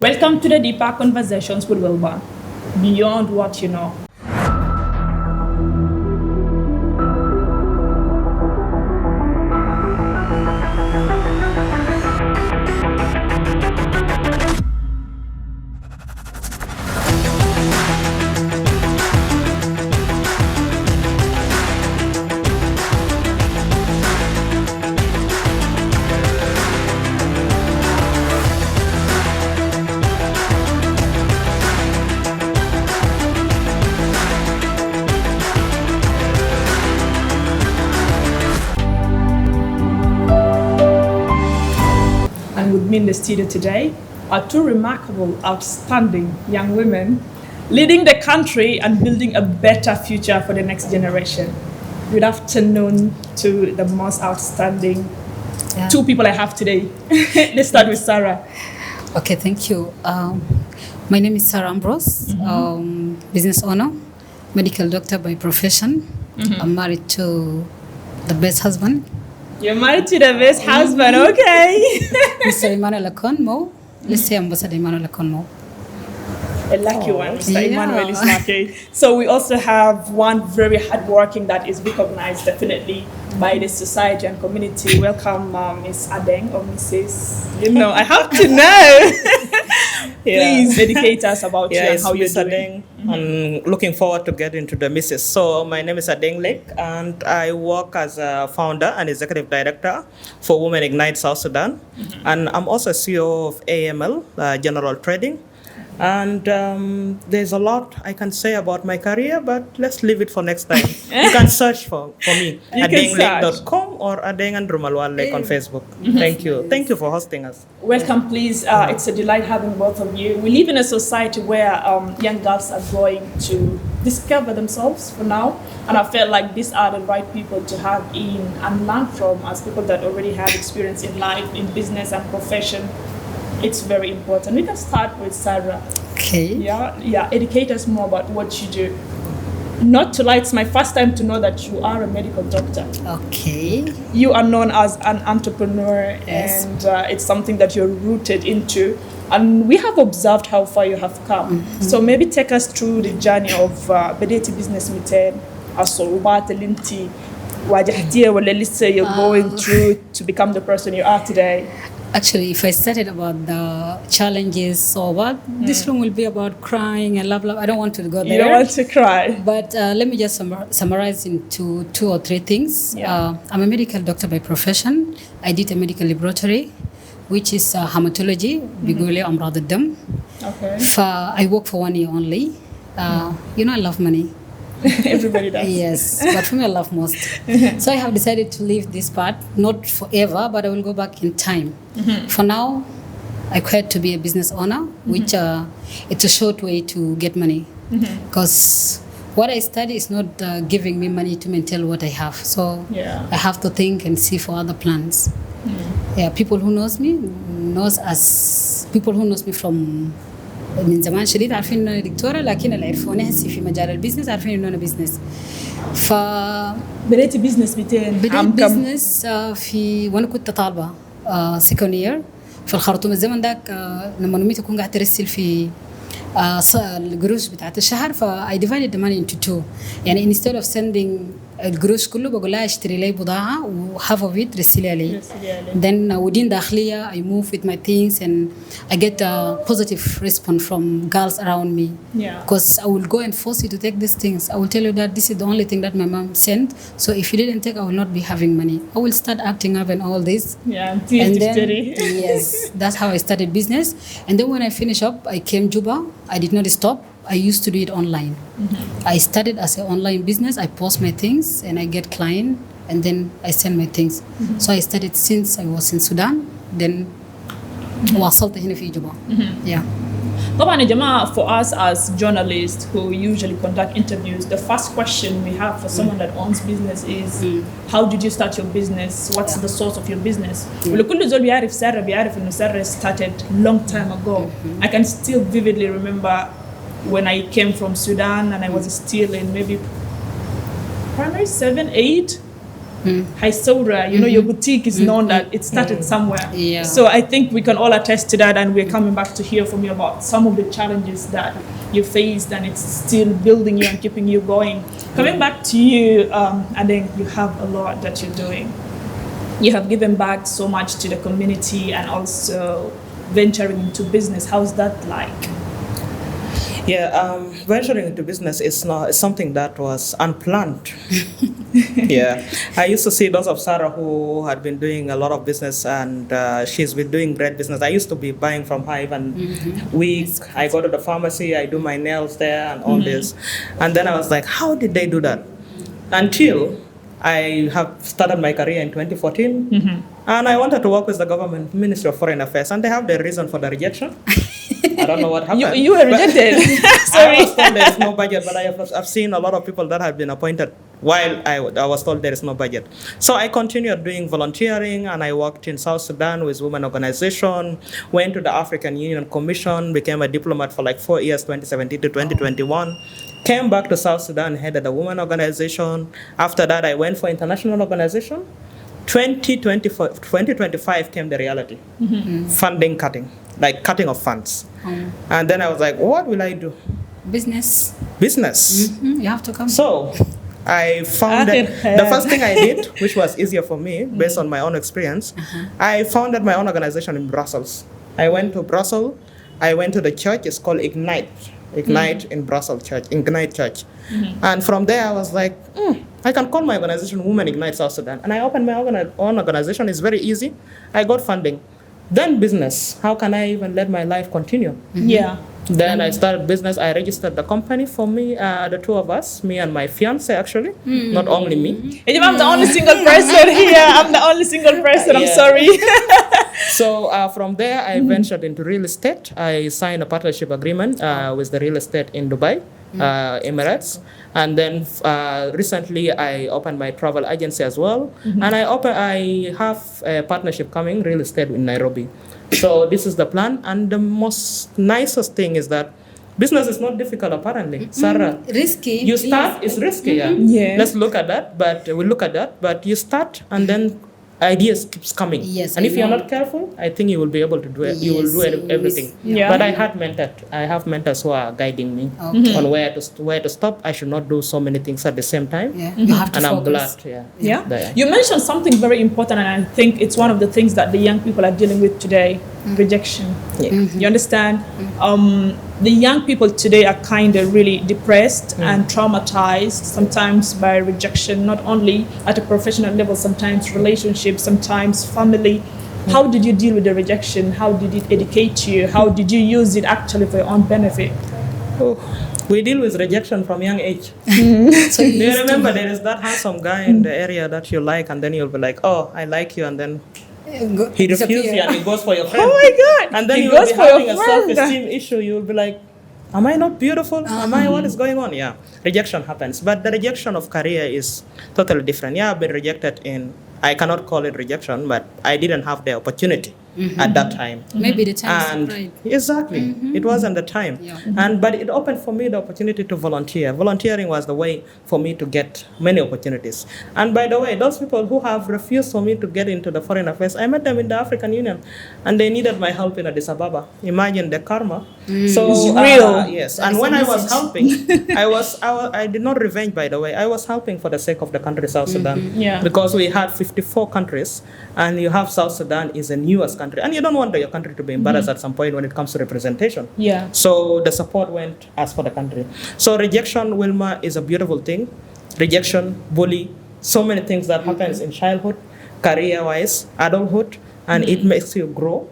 Welcome to the Deeper Conversations with Willma, Beyond What You Know. With me in the studio today are two remarkable, outstanding young women leading the country and building a better future for the next generation. Good afternoon to the most outstanding two people I have today. Let's start with Sarah. Okay, thank you. My name is Sara Ambrose, business owner, medical doctor by profession. I'm married to the best husband. You're married to the best husband, okay. Mr. Emmanuel Akonmo. Let's say Ambassador Emmanuel Akonmo. A lucky one, Mr. Emmanuel is lucky. So we also have one very hardworking that is recognized definitely by the society and community. Welcome, Miss Adeng or Mrs. You know, I have to know. Please educate us about you and how you're doing. I'm looking forward to getting to the Mrs. So my name is Adeng Lake, and I work as a founder and executive director for Women Ignite South Sudan. And I'm also CEO of AML, General Trading. And there's a lot I can say about my career, but let's leave it for next time. You can search for me, adenglake.com or Adeng Malual Sara on Facebook. Thank you. Thank you for hosting us. Welcome, please. It's a delight having both of you. We live in a society where young girls are going to discover themselves for now. And I felt like these are the right people to have in and learn from as people that already have experience in life, in business and profession. It's very important. We can start with Sarah. Okay. Yeah. Educate us more about what you do. Not to lie, it's my first time to know that you are a medical doctor. Okay. You are known as an entrepreneur, yes. And it's something that you're rooted into. And we have observed how far you have come. So maybe take us through the journey of Bedeti Business Miten, Linti, Wajahtia, or let's say you're going through to become the person you are today. Actually, if I started about the challenges or what, this room will be about crying and love. I don't want to go there. You don't want to cry. But let me just summarize into two or three things. I'm a medical doctor by profession. I did a medical laboratory, which is hematology, بيقولوا أمراض الدم. Okay. I work for 1 year only. You know, I love money. Everybody does. Yes, but for me, I love most. So I have decided to leave this part, not forever, but I will go back in time. For now, I quit to be a business owner, which it's a short way to get money. Because what I study is not giving me money to maintain what I have. So I have to think and see for other plans. People who knows me people who knows me from من زمان شديد عارفين انه انا دكتوره لكن اللي عرفوني هسي في مجال البيزنس عارفين انه انا بزنس بديتي بزنس بديت بزنس في وانا كنت طالبه سكند يير في الخرطوم الزمن ذاك لما نميت اكون قاعده ارسل في القروش بتاعت الشهر I divided the money into two يعني instead of sending القروش كله بقول لها اشتري لي بضاعة و half of it رسلي لي then ودين داخلية I move with my things and I get a positive response from girls around me because I will go and force you to take these things I will tell you that this is the only thing that my mom sent so if you didn't take I will not be having money I will start acting up and all this and then yes that's how I started business and then when I finish up I came Juba I did not stop I used to do it online. I started as an online business. I post my things and I get client and then I send my things. So I started since I was in Sudan. Then وصلت هنا في جوبا. Yeah. طبعا يا جماعة for us as journalists who usually conduct interviews, the first question we have for someone that owns business is how did you start your business? What's the source of your business? ولكل زول بيعرف سارة بيعرف إنه سارة started long time ago. I can still vividly remember when I came from Sudan and I was still in maybe primary 7, 8. High Soda, your boutique is known that it started somewhere. Yeah. So I think we can all attest to that, and we're coming back to hear from you about some of the challenges that you faced, and it's still building you and keeping you going. Coming back to you, I think you have a lot that you're doing. You have given back so much to the community and also venturing into business. How's that like? Yeah, venturing into business is something that was unplanned. Yeah, I used to see those of Sarah who had been doing a lot of business, and she's been doing great business. I used to be buying from her even week. I go to the pharmacy, I do my nails there and all this. And then I was like, how did they do that? Until I have started my career in 2014, and I wanted to work with the government, Ministry of Foreign Affairs, and they have the reason for the rejection. I don't know what happened. You were rejected. Sorry. I was told there is no budget, but I've seen a lot of people that have been appointed while I was told there is no budget. So I continued doing volunteering, and I worked in South Sudan with women organization, went to the African Union Commission, became a diplomat for like 4 years, 2017 to 2021. Came back to South Sudan, headed a women organization. After that, I went for international organization. 2025 came the reality. Funding cutting, like cutting of funds. And then I was like, what will I do? Business. You have to come. So I founded, the first thing I did, which was easier for me based on my own experience, I founded my own organization in Brussels. I went to Brussels, I went to the church, it's called Ignite in Brussels Church, Ignite Church. And from there I was like, I can call my organization Women Ignite South Sudan. And I opened my own organization, it's very easy. I got funding. Then business, how can I even let my life continue? Yeah. Then I started business. I registered the company for me, the two of us, me and my fiance actually, not only me. I'm the only single person here. I'm the only single person. I'm sorry. So from there, I ventured into real estate. I signed a partnership agreement with the real estate in Dubai, Emirates. And then recently, I opened my travel agency as well. And I have a partnership coming, real estate in Nairobi. So this is the plan, and the most nicest thing is that business is not difficult apparently. Sarah, risky. You start, it's risky, Yeah. Let's look at that, but you start, and then ideas keeps coming. Yes, and I if you're know. not careful, I think you will be able to do it. You will do everything. Yeah. But I have mentors who are guiding me on where to stop. I should not do so many things at the same time. Yeah, you have to And I'm focus. glad, Yeah. that- You mentioned something very important, and I think it's one of the things that the young people are dealing with today: rejection. Yeah. You understand? The young people today are kind of really depressed and traumatized, sometimes by rejection, not only at a professional level, sometimes relationships, sometimes family. How did you deal with the rejection? How did it educate you? How did you use it actually for your own benefit? Oh, we deal with rejection from young age. So Do you remember there is that handsome guy in the area that you like, and then you'll be like, oh, I like you, and then he refuses you and he goes for your friend. Oh my God! And then He you will goes be for your having a friend. self-esteem issue. You will be like, am I not beautiful? What is going on? Yeah, rejection happens. But the rejection of career is totally different. Yeah, I've been rejected I cannot call it rejection, but I didn't have the opportunity at that time. Maybe the time And is right. exactly, it wasn't the time. Yeah. But it opened for me the opportunity to volunteer. Volunteering was the way for me to get many opportunities. And by the way, those people who have refused for me to get into the foreign affairs, I met them in the African Union, and they needed my help in Addis Ababa. Imagine the karma. So It's real. yes. That And is when a I was message. helping, I did not revenge. By the way, I was helping for the sake of the country South Sudan. Yeah. Because we had 54 countries, and you have South Sudan is the newest country, and you don't want your country to be embarrassed at some point when it comes to representation. Yeah. So the support went as for the country. So rejection, Willma, is a beautiful thing. Rejection, bully, so many things that happens in childhood, career-wise, adulthood, and it makes you grow.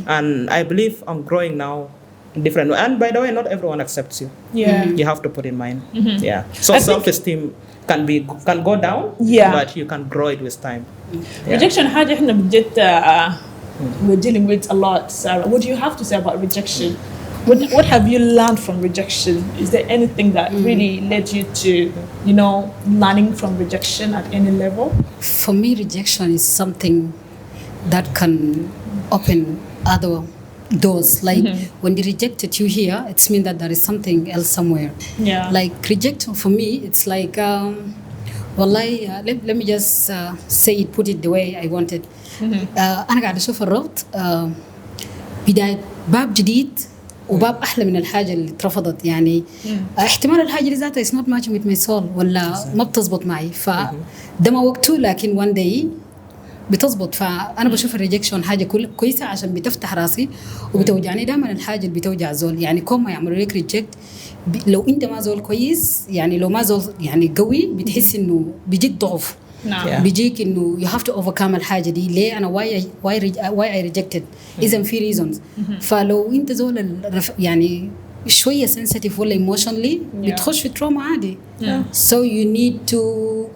And I believe I'm growing now in different way. And by the way, not everyone accepts you. Yeah. You have to put in mind. Yeah. So I think- self-esteem can go down, Yeah. but you can grow it with time. Yeah. Rejection حاجة احنا بجد we're dealing with a lot, Sarah. What do you have to say about rejection? What have you learned from rejection? Is there anything that really led you to, learning from rejection at any level? For me, rejection is something that can open other doors. Like when they rejected you here, it's mean that there is something else somewhere. Yeah. Like rejection for me, it's like والله let me just say it put it the way I wanted. أنا قاعدة أشوف الربط بداية باب جديد وباب أحلى من الحاجة اللي اترفضت يعني. احتمال الحاجة دي ذاتها is not matching with my soul ولا ما بتزبط معي فده ما وقته، لكن one day بتزبط. فأنا بشوف الريجكشن حاجة كويسة عشان بتفتح راسي وبتوجعني دائما الحاجة اللي بتوجع زول يعني. كم ما يعملوا لك ريجكت لو أنت ما زول كويس يعني، لو ما زول يعني قوي، بتحس إنه بيجيك ضعف. نعم. بيجيك إنه you have to overcome الحاجة دي. ليه أنا why I rejected إذا في reasons. فلو أنت زول يعني شوية sensitive ولا emotionally بتخش في trauma عادي. So you need to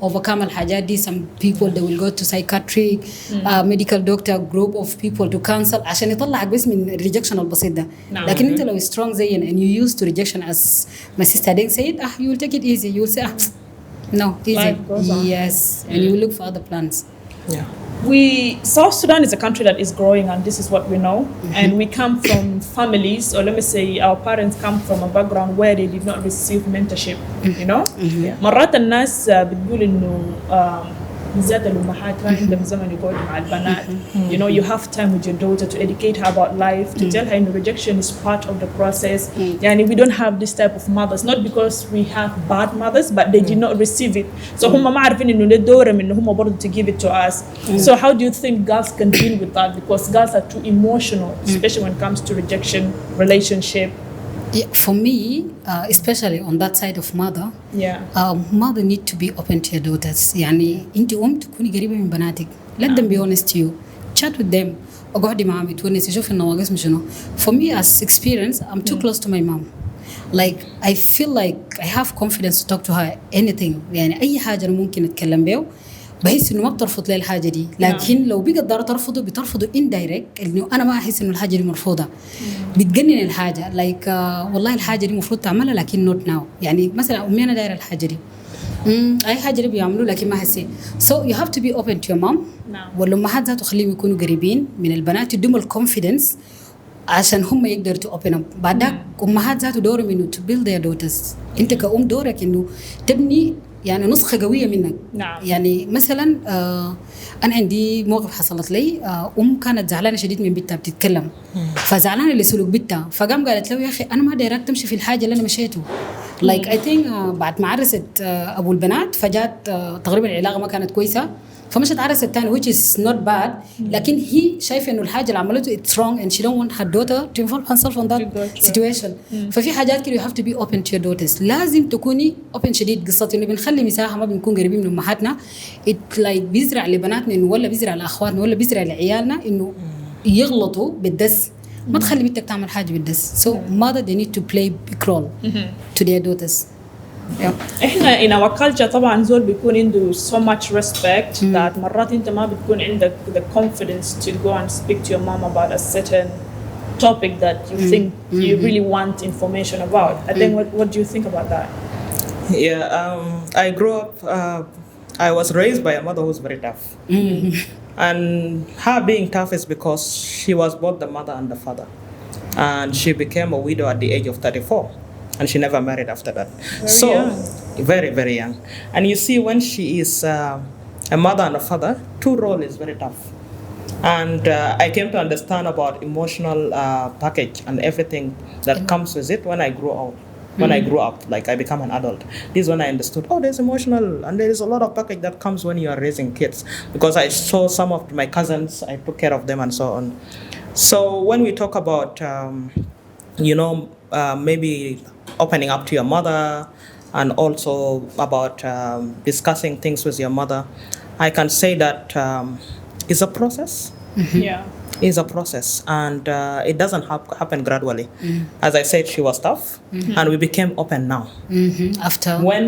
overcome الحاجات دي. Some people they will go to psychiatric medical doctor group of people to counsel عشان يطلعك بس من الريجكشن البسيط ده. لكن أنت لو strong زي and you used to rejection as my sister Adeng said, you will take it easy. You will say no, easy. Yes, and you will look for other plans. Yeah. South Sudan is a country that is growing, and this is what we know. And we come from families, or let me say our parents come from a background where they did not receive mentorship, you know. مرات الناس بتقول إنه بالذات الأمهات ما عندهم زمن يقعدوا مع البنات. You know, you have time with your daughter to educate her about life, to tell her إنه rejection is part of the process. يعني we don't have this type of mothers, not because we have bad mothers, but they did not receive it. So هم ما عارفين إنه ده دورهم إنه هم برضو to give it to us. So how do you think girls can deal with that? Because girls are too emotional, especially when it comes to rejection, relationship. Yeah, for me, especially on that side of mother, mother need to be open to your daughters. يعني أنت تكوني قريبة من بناتك. Let them be honest to you. Chat with them. أقعدي معهم تونسي شوف النواقص مش شنو. For me as experience, I'm too close to my mom. Like I feel like I have confidence to talk to her anything. يعني أي حاجة أنا ممكن أتكلم بيه. بحس إنه ما بترفض لي الحاجة دي، لكن لو بقت دارة ترفضه بترفضه indirect إنه أنا ما أحس إنه الحاجة دي مرفوضة. بتجنن الحاجة like والله الحاجة دي مفروض تعملها لكن not now. يعني مثلا أمي أنا دايرة الحاجة دي أي حاجة دي بيعملوا لكن ما حسي. So you have to be open to your mom. والأمهات ذاتهم خليهم يكونوا قريبين من البنات، يدوم الكونفيدنس عشان هم يقدروا to open up. بعدك أمهات ذاتهم دورهم إنه to build their daughters. أنت كأم دورك إنه تبني يعني نسخة قوية منك. يعني مثلا أنا عندي موقف حصلت لي، كانت زعلانة شديد من بنتها بتتكلم، فزعلانة لسلوك بنتها، فقام قالت له يا أخي أنا ما دايرك تمشي في الحاجة اللي أنا مشيته. like I think بعد ما عرست أبو البنات فجات تقريبا العلاقة ما كانت كويسة، فمشت عرست تاني which is not bad. لكن هي شايفة إنه الحاجة اللي عملته it's wrong and she don't want her daughter to involve herself in that situation. ففي حاجات كده you have to be open to your daughters. لازم تكوني open شديد. قصة إنه بنخلي مساحة ما بنكون قريبين من أمهاتنا it like بيزرع لبناتنا إنه ولا بيزرع لأخواتنا ولا بيزرع لعيالنا إنه يغلطوا بالدس. ما تخلي بنتك تعمل حاجة بالدس. So mother they need to play big role to their daughters. إحنا in our culture طبعا زول بيكون عنده so much respect that مرات أنت ما بتكون عندك the confidence to go and speak to your mom about a certain topic that you think you really want information about. I think what do you think about that? Yeah, I grew up. I was raised by a mother who's very tough, and her being tough is because she was both the mother and the father, and she became a widow at the age of 34. And she never married after that. Very, very young. And you see, when she is a mother and a father, two role is very tough. And I came to understand about emotional package and everything that comes with it when I grew up. When I grew up, like I become an adult. This is when I understood, there's emotional and there is a lot of package that comes when you are raising kids. Because I saw some of my cousins, I took care of them and so on. So when we talk about, maybe opening up to your mother and also about discussing things with your mother, I can say that it's a process. It's a process, and it doesn't happen gradually. As I said, she was tough, and we became open now. After when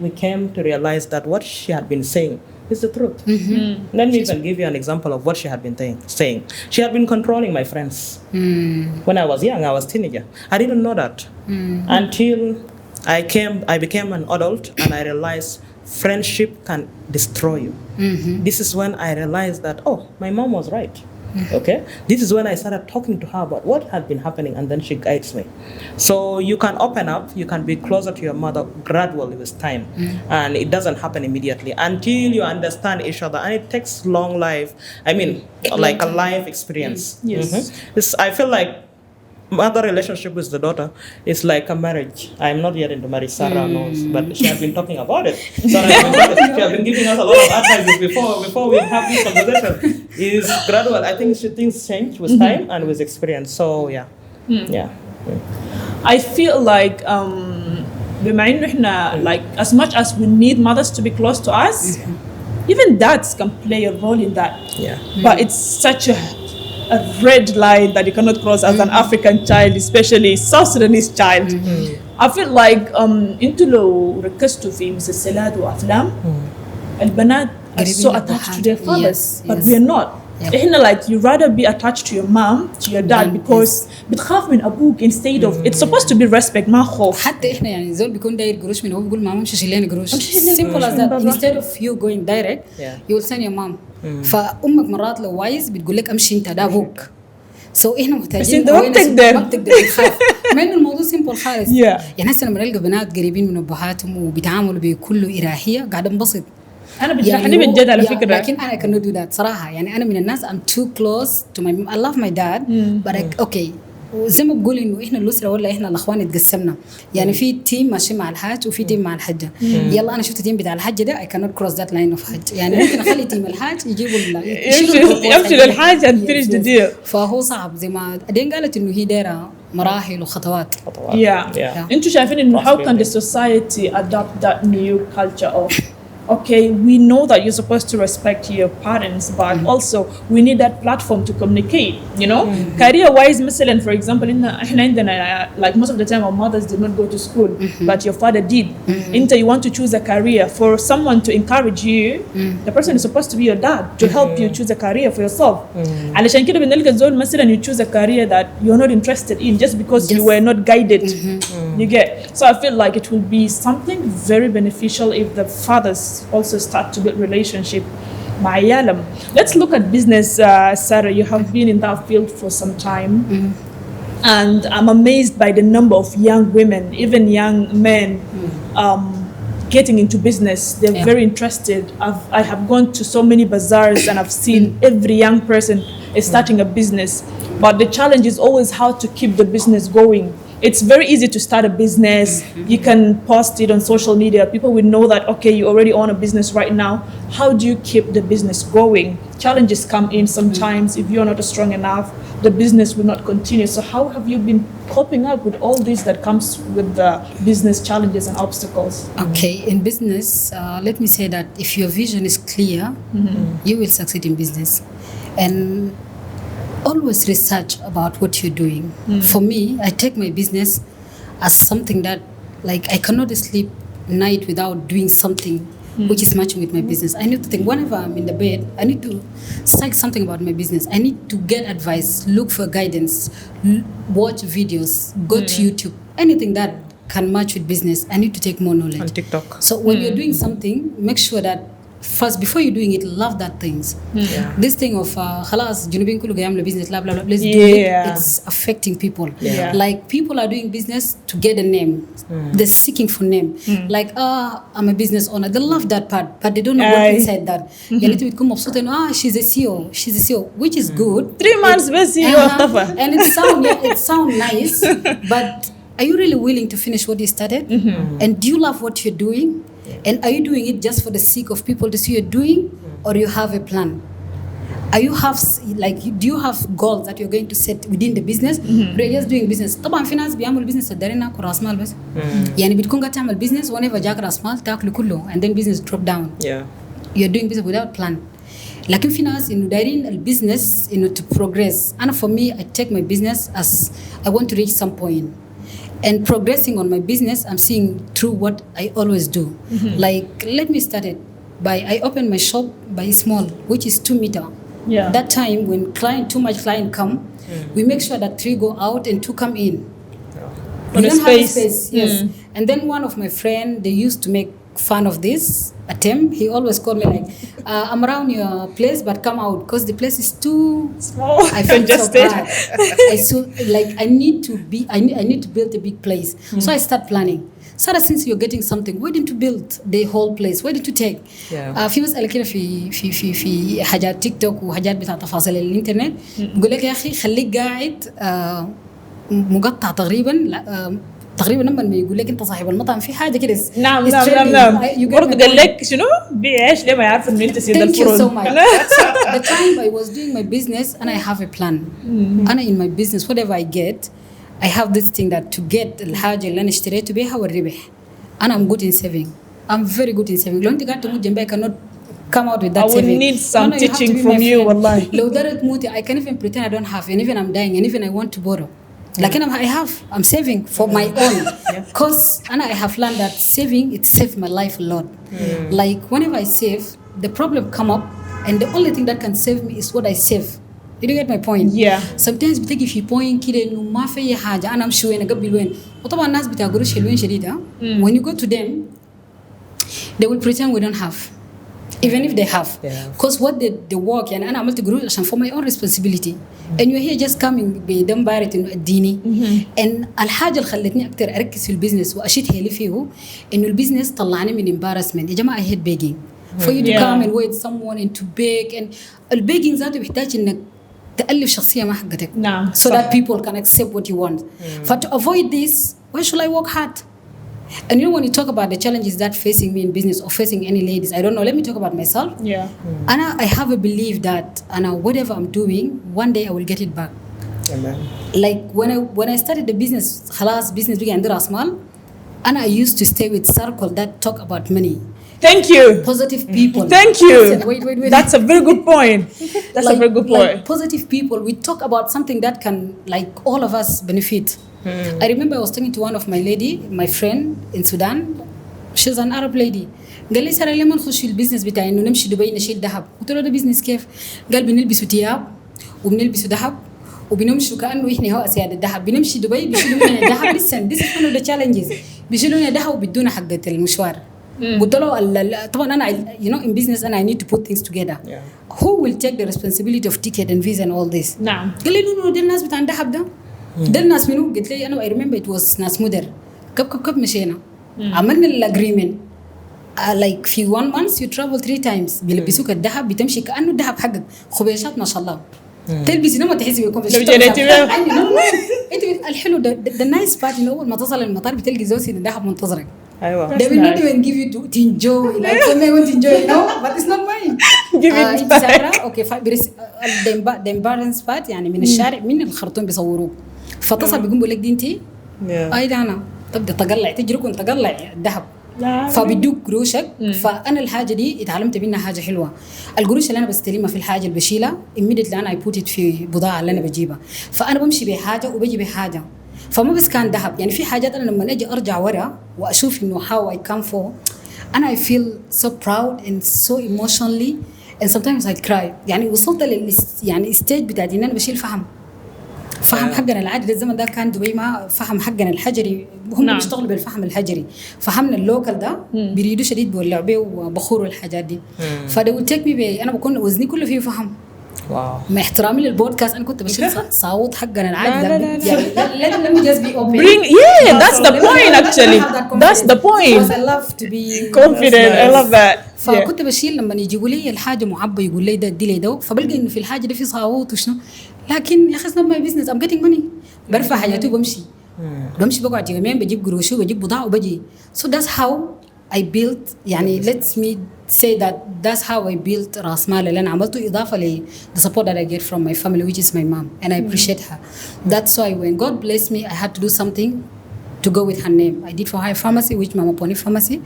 we came to realize that what she had been saying is the truth. Let me even give you an example of what she had been saying. She had been controlling my friends. When I was young, I was a teenager. I didn't know that until I became an adult and I realized friendship can destroy you. This is when I realized that, my mom was right. Okay, this is when I started talking to her about what had been happening, and then she guides me. So you can open up, you can be closer to your mother gradually with time, and it doesn't happen immediately until you understand each other, and it takes long life. I mean, like a life experience. Yes. I feel like mother relationship with the daughter is like a marriage. I'm not yet into marriage. Sarah knows, but she has been talking about it. Sarah knows about it. She has been giving us a lot of advices before we have this conversation. Is gradual. I think things change with time and with experience. So yeah. I feel like بما إنه إحنا like as much as we need mothers to be close to us, even dads can play a role in that. Yeah. But it's such a red line that you cannot cross as an African child, especially South Sudanese child. I feel like انتوا لو ركزتوا في مسلسلات وأفلام البنات are so attached to their fathers, but we are not. إحنا like you rather be attached to your mom, to your dad, because بتخاف من أبوك instead of it's supposed to be respect ما خوف. حتى إحنا يعني زول بيكون داير قروش من هو بيقول ماما مش شيلين قروش. Simple as that. Instead of you going direct, you will send your mom. فأمك مرات لو وايز بتقول لك أمشي أنت ده أبوك. So إحنا محتاجين بس أنت ما بتقدر تخاف. ما إنه الموضوع simple خالص. يعني هسه لما نلقى بنات قريبين من أبوهاتهم وبيتعاملوا بكل إراحية قاعد انبسط. أنا بتجحني بالجد على فكرة. لكن أنا cannot do that صراحة. يعني أنا من الناس I'm too close to my I love my dad but okay زي ما بقول إنه إحنا الأسرة ولا إحنا الأخوان اتقسمنا. يعني في تيم ماشي مع الحاج وفي تيم مع الحجة. يلا أنا شفت تيم بتاع الحجة ده I cannot cross that line of حج. يعني ممكن أخلي تيم الحاج يجيبوا يمشي للحاج and finish the deal. فهو صعب زي ما أدين قالت إنه هي دايرة مراحل وخطوات. أنتوا شايفين إنه how can the society adopt that new culture of okay, we know that you're supposed to respect your parents, but also we need that platform to communicate, you know? Career-wise, مثلا, for example, إحنا عندنا, like most of the time our mothers did not go to school, but your father did. You want to choose a career, for someone to encourage you, the person is supposed to be your dad, to help you choose a career for yourself. علشان كده بنلقى زول مثلا you choose a career that you're not interested in just because you were not guided. You get? So I feel like it will be something very beneficial if the fathers also start to build relationship مع عيالهم. Let's look at business, Sarah. You have been in that field for some time, and I'm amazed by the number of young women, even young men, getting into business. They're very interested. I have gone to so many bazaars and I've seen every young person is starting a business, but the challenge is always how to keep the business going. It's very easy to start a business. You can post it on social media. People will know that, okay, you already own a business right now. How do you keep the business going? Challenges come in sometimes. If you're not strong enough, the business will not continue. So how have you been coping up with all this that comes with the business challenges and obstacles? Okay, in business, let me say that if your vision is clear, you will succeed in business. And always research about what you're doing. For me, I take my business as something that, like, I cannot sleep night without doing something which is matching with my business. I need to think whenever I'm in the bed, I need to search something about my business. I need to get advice, look for guidance, watch videos, go to YouTube, anything that can match with business. I need to take more knowledge. On TikTok. So when you're doing something, make sure that first before you're doing it, love that things. This thing of خلاص جنوبين كله قايم business blah blah blah, let's do it. It's affecting people. Like people are doing business to get a name. They're seeking for name. Like I'm a business owner. They love that part, but they don't know what inside that. يعني انت بتكون مبسوطة إنه she's a CEO, which is good. 3 months بس CEO اختفى. And it sound nice, but are you really willing to finish what you started? And do you love what you're doing? And are you doing it just for the sake of people to see you're doing, or you have a plan? Do you have goals that you're going to set within the business? Or you're just doing business. طبعا في ناس بيعملوا business تدارين ناكل راس مال بس. يعني بتكون قاعد تعمل business whenever جاك راس مال تاكله كله and then business drop down. You're doing business without plan. لكن في ناس إنه دايرين البيزنس إنه to progress. And for me, I take my business as I want to reach some point. And progressing on my business, I'm seeing through what I always do. Like, let me start it by, I open my shop by small, which is 2 meter. That time when too much client come, we make sure that 3 go out and 2 come in. We don't have space. Yes. And then one of my friend, they used to make fan of this attempt. He always called me like, I'm around your place, but come out because the place is too small. I felt so Congested. bad. I so like I need to build a big place. So I start planning. Sarah, since you're getting something, why didn't you build the whole place? Why didn't you take? في مسألة كده في حاجات تيك توك وحاجات بتاع تفاصيل الإنترنت بقول لك يا أخي خليك قاعد مقطع تقريبا لما يقول لك انت صاحب المطعم في حاجه كده. نعم برضه قال لك شنو بيعيش ليه ما يعرف انه انت سيد الفرن. Thank you so much. So the time I was doing my business and I have a plan. أنا in my business whatever I get I have this thing that to get الحاجه اللي انا اشتريته بيها والربح. أنا I'm good in saving. I'm very good in saving. لو انت قاعد تموت جنبي I cannot come out with that saving. I will need some teaching from you والله. لو دارت موتي I can even pretend I don't have and even I'm dying and even I want to borrow. لكن I'm saving for my own because I have learned that saving it saved my life a lot. Like whenever I save the problem come up and the only thing that can save me is what I save. Did you get my point? Yeah. Sometimes بتجي في point كده إنه ما في حاجة أنا أمشي وين أقبل وين وطبعا الناس بتاقروش حلوين شديدة. When you go to them they will pretend we don't have. Even if they have, because what they work يعني أنا عملت جروج عشان for my own responsibility, and you're here just coming بدم بارت إنه أديني, and الحاجة اللي خلتني أكتر أركز في البيزنس وأشيد هيلي فيه إنه البيزنس طلعني من embarrassment. يا جماعة I hate begging. For you to come and wait someone and to beg and الbegging ذاته بيحتاج إنك تألف شخصية ما حقتك. نعم. So that people can accept what you want. But to avoid this, why should I work hard? And you know when you talk about the challenges that facing me in business or facing any ladies, I don't know, let me talk about myself. Yeah. And I have a belief that whatever I'm doing, one day I will get it back. Amen. Like when I started the business, خلاص business بيجي عندي رأس مال, and I used to stay with circle that talk about money. Thank you. Positive people. Thank you. Listen, wait. That's a very good point. That's a very good point. Like positive people, we talk about something that can like all of us benefit. I remember I was talking to one of my friend in Sudan. She's an Arab lady. قال لي سارة لما نخش البيزنس بتاعي إنه نمشي دبي نشيل ذهب. قلت له ده بيزنس كيف؟ قال بنلبسوا ثياب وبنلبسوا ذهب وبنمشوا كأنه إحنا هو أسياد الذهب. بنمشي دبي بيشيلوا لنا الذهب. Listen, this is one of the challenges. بيشيلوا لنا الذهب وبيدونا حقة المشوار. قلت له طبعا أنا you know in business and I need to put things together. Who will take the responsibility of ticket and visa and all this? نعم. قال لي no ده الناس بتاع الذهب ده. ده الناس منو؟ قلت لي أنا I remember it was ناس مدر. كب مشينا. عملنا الagreement. Like في 1 month you travel 3 times. بيلبسوك الذهب بتمشي كأنه الذهب حقك. خبيشات ما شاء الله. تلبسي لما تحسي بيكون في الشتاء. أنت الحلو the nice part إنه أول ما تصل المطار بتلقي زوجي الذهب منتظرك. أيوة. They will not even give you to enjoy. Like some may want to enjoy, but it's not mine. Give it back. Okay, the imbalance part يعني من الشارع من الخرطوم بيصوروك. فتصل بيقوم بيقول لك دي انتي. أي ده أنا. تبدأ تقلع تجرك تقلع الذهب. فبيدوك قروشك. فأنا الحاجة دي اتعلمت منها حاجة حلوة. القروش اللي أنا بستلمها في الحاجة اللي بشيلها immediately أنا I put it في بضاعة اللي أنا بجيبها. فأنا بمشي بحاجة وبجي بحاجة. فما بس كان ذهب يعني في حاجات أنا لما أجي أرجع ورا وأشوف إنه how I come for أنا I feel so proud and so emotionally and sometimes I cry. يعني وصلت يعني stage بتاعتي إن أنا بشيل فحم حقنا العادي ده الزمن ده كان دبي ما فحم حقنا الحجري هم بيشتغلوا بالفحم الحجري. فحمنا اللوكال ده بيريدوا شديد بولعوا بيه وبخور والحاجات دي. فده will take me أنا بكون وزني كله فيه فحم. واو. مع احترامي للبودكاست أنا كنت بشيل صوت حقنا العادي. لا. Let me just be open. That's the point actually. That's the point. I love to be confident. I love that. فكنت بشيل لما يجيبوا لي الحاجة معبى يقول لي ده دي ده فبلقى إنه في الحاجة دي في صوت وشنو. لكن يا أخي it's not my business. I'm getting money. برفع حاجاتي وبمشي. بمشي بقعد يومين بجيب قروشي وبجيب بضاعة وبجي. So that's how I built يعني let me say that's how I built راس مال اللي أنا عملته إضافة ل the support that I get from my family which is my mom and I appreciate her. That's why when God blessed me I had to do something to go with her name. I did for her pharmacy, which Mama Pony Pharmacy.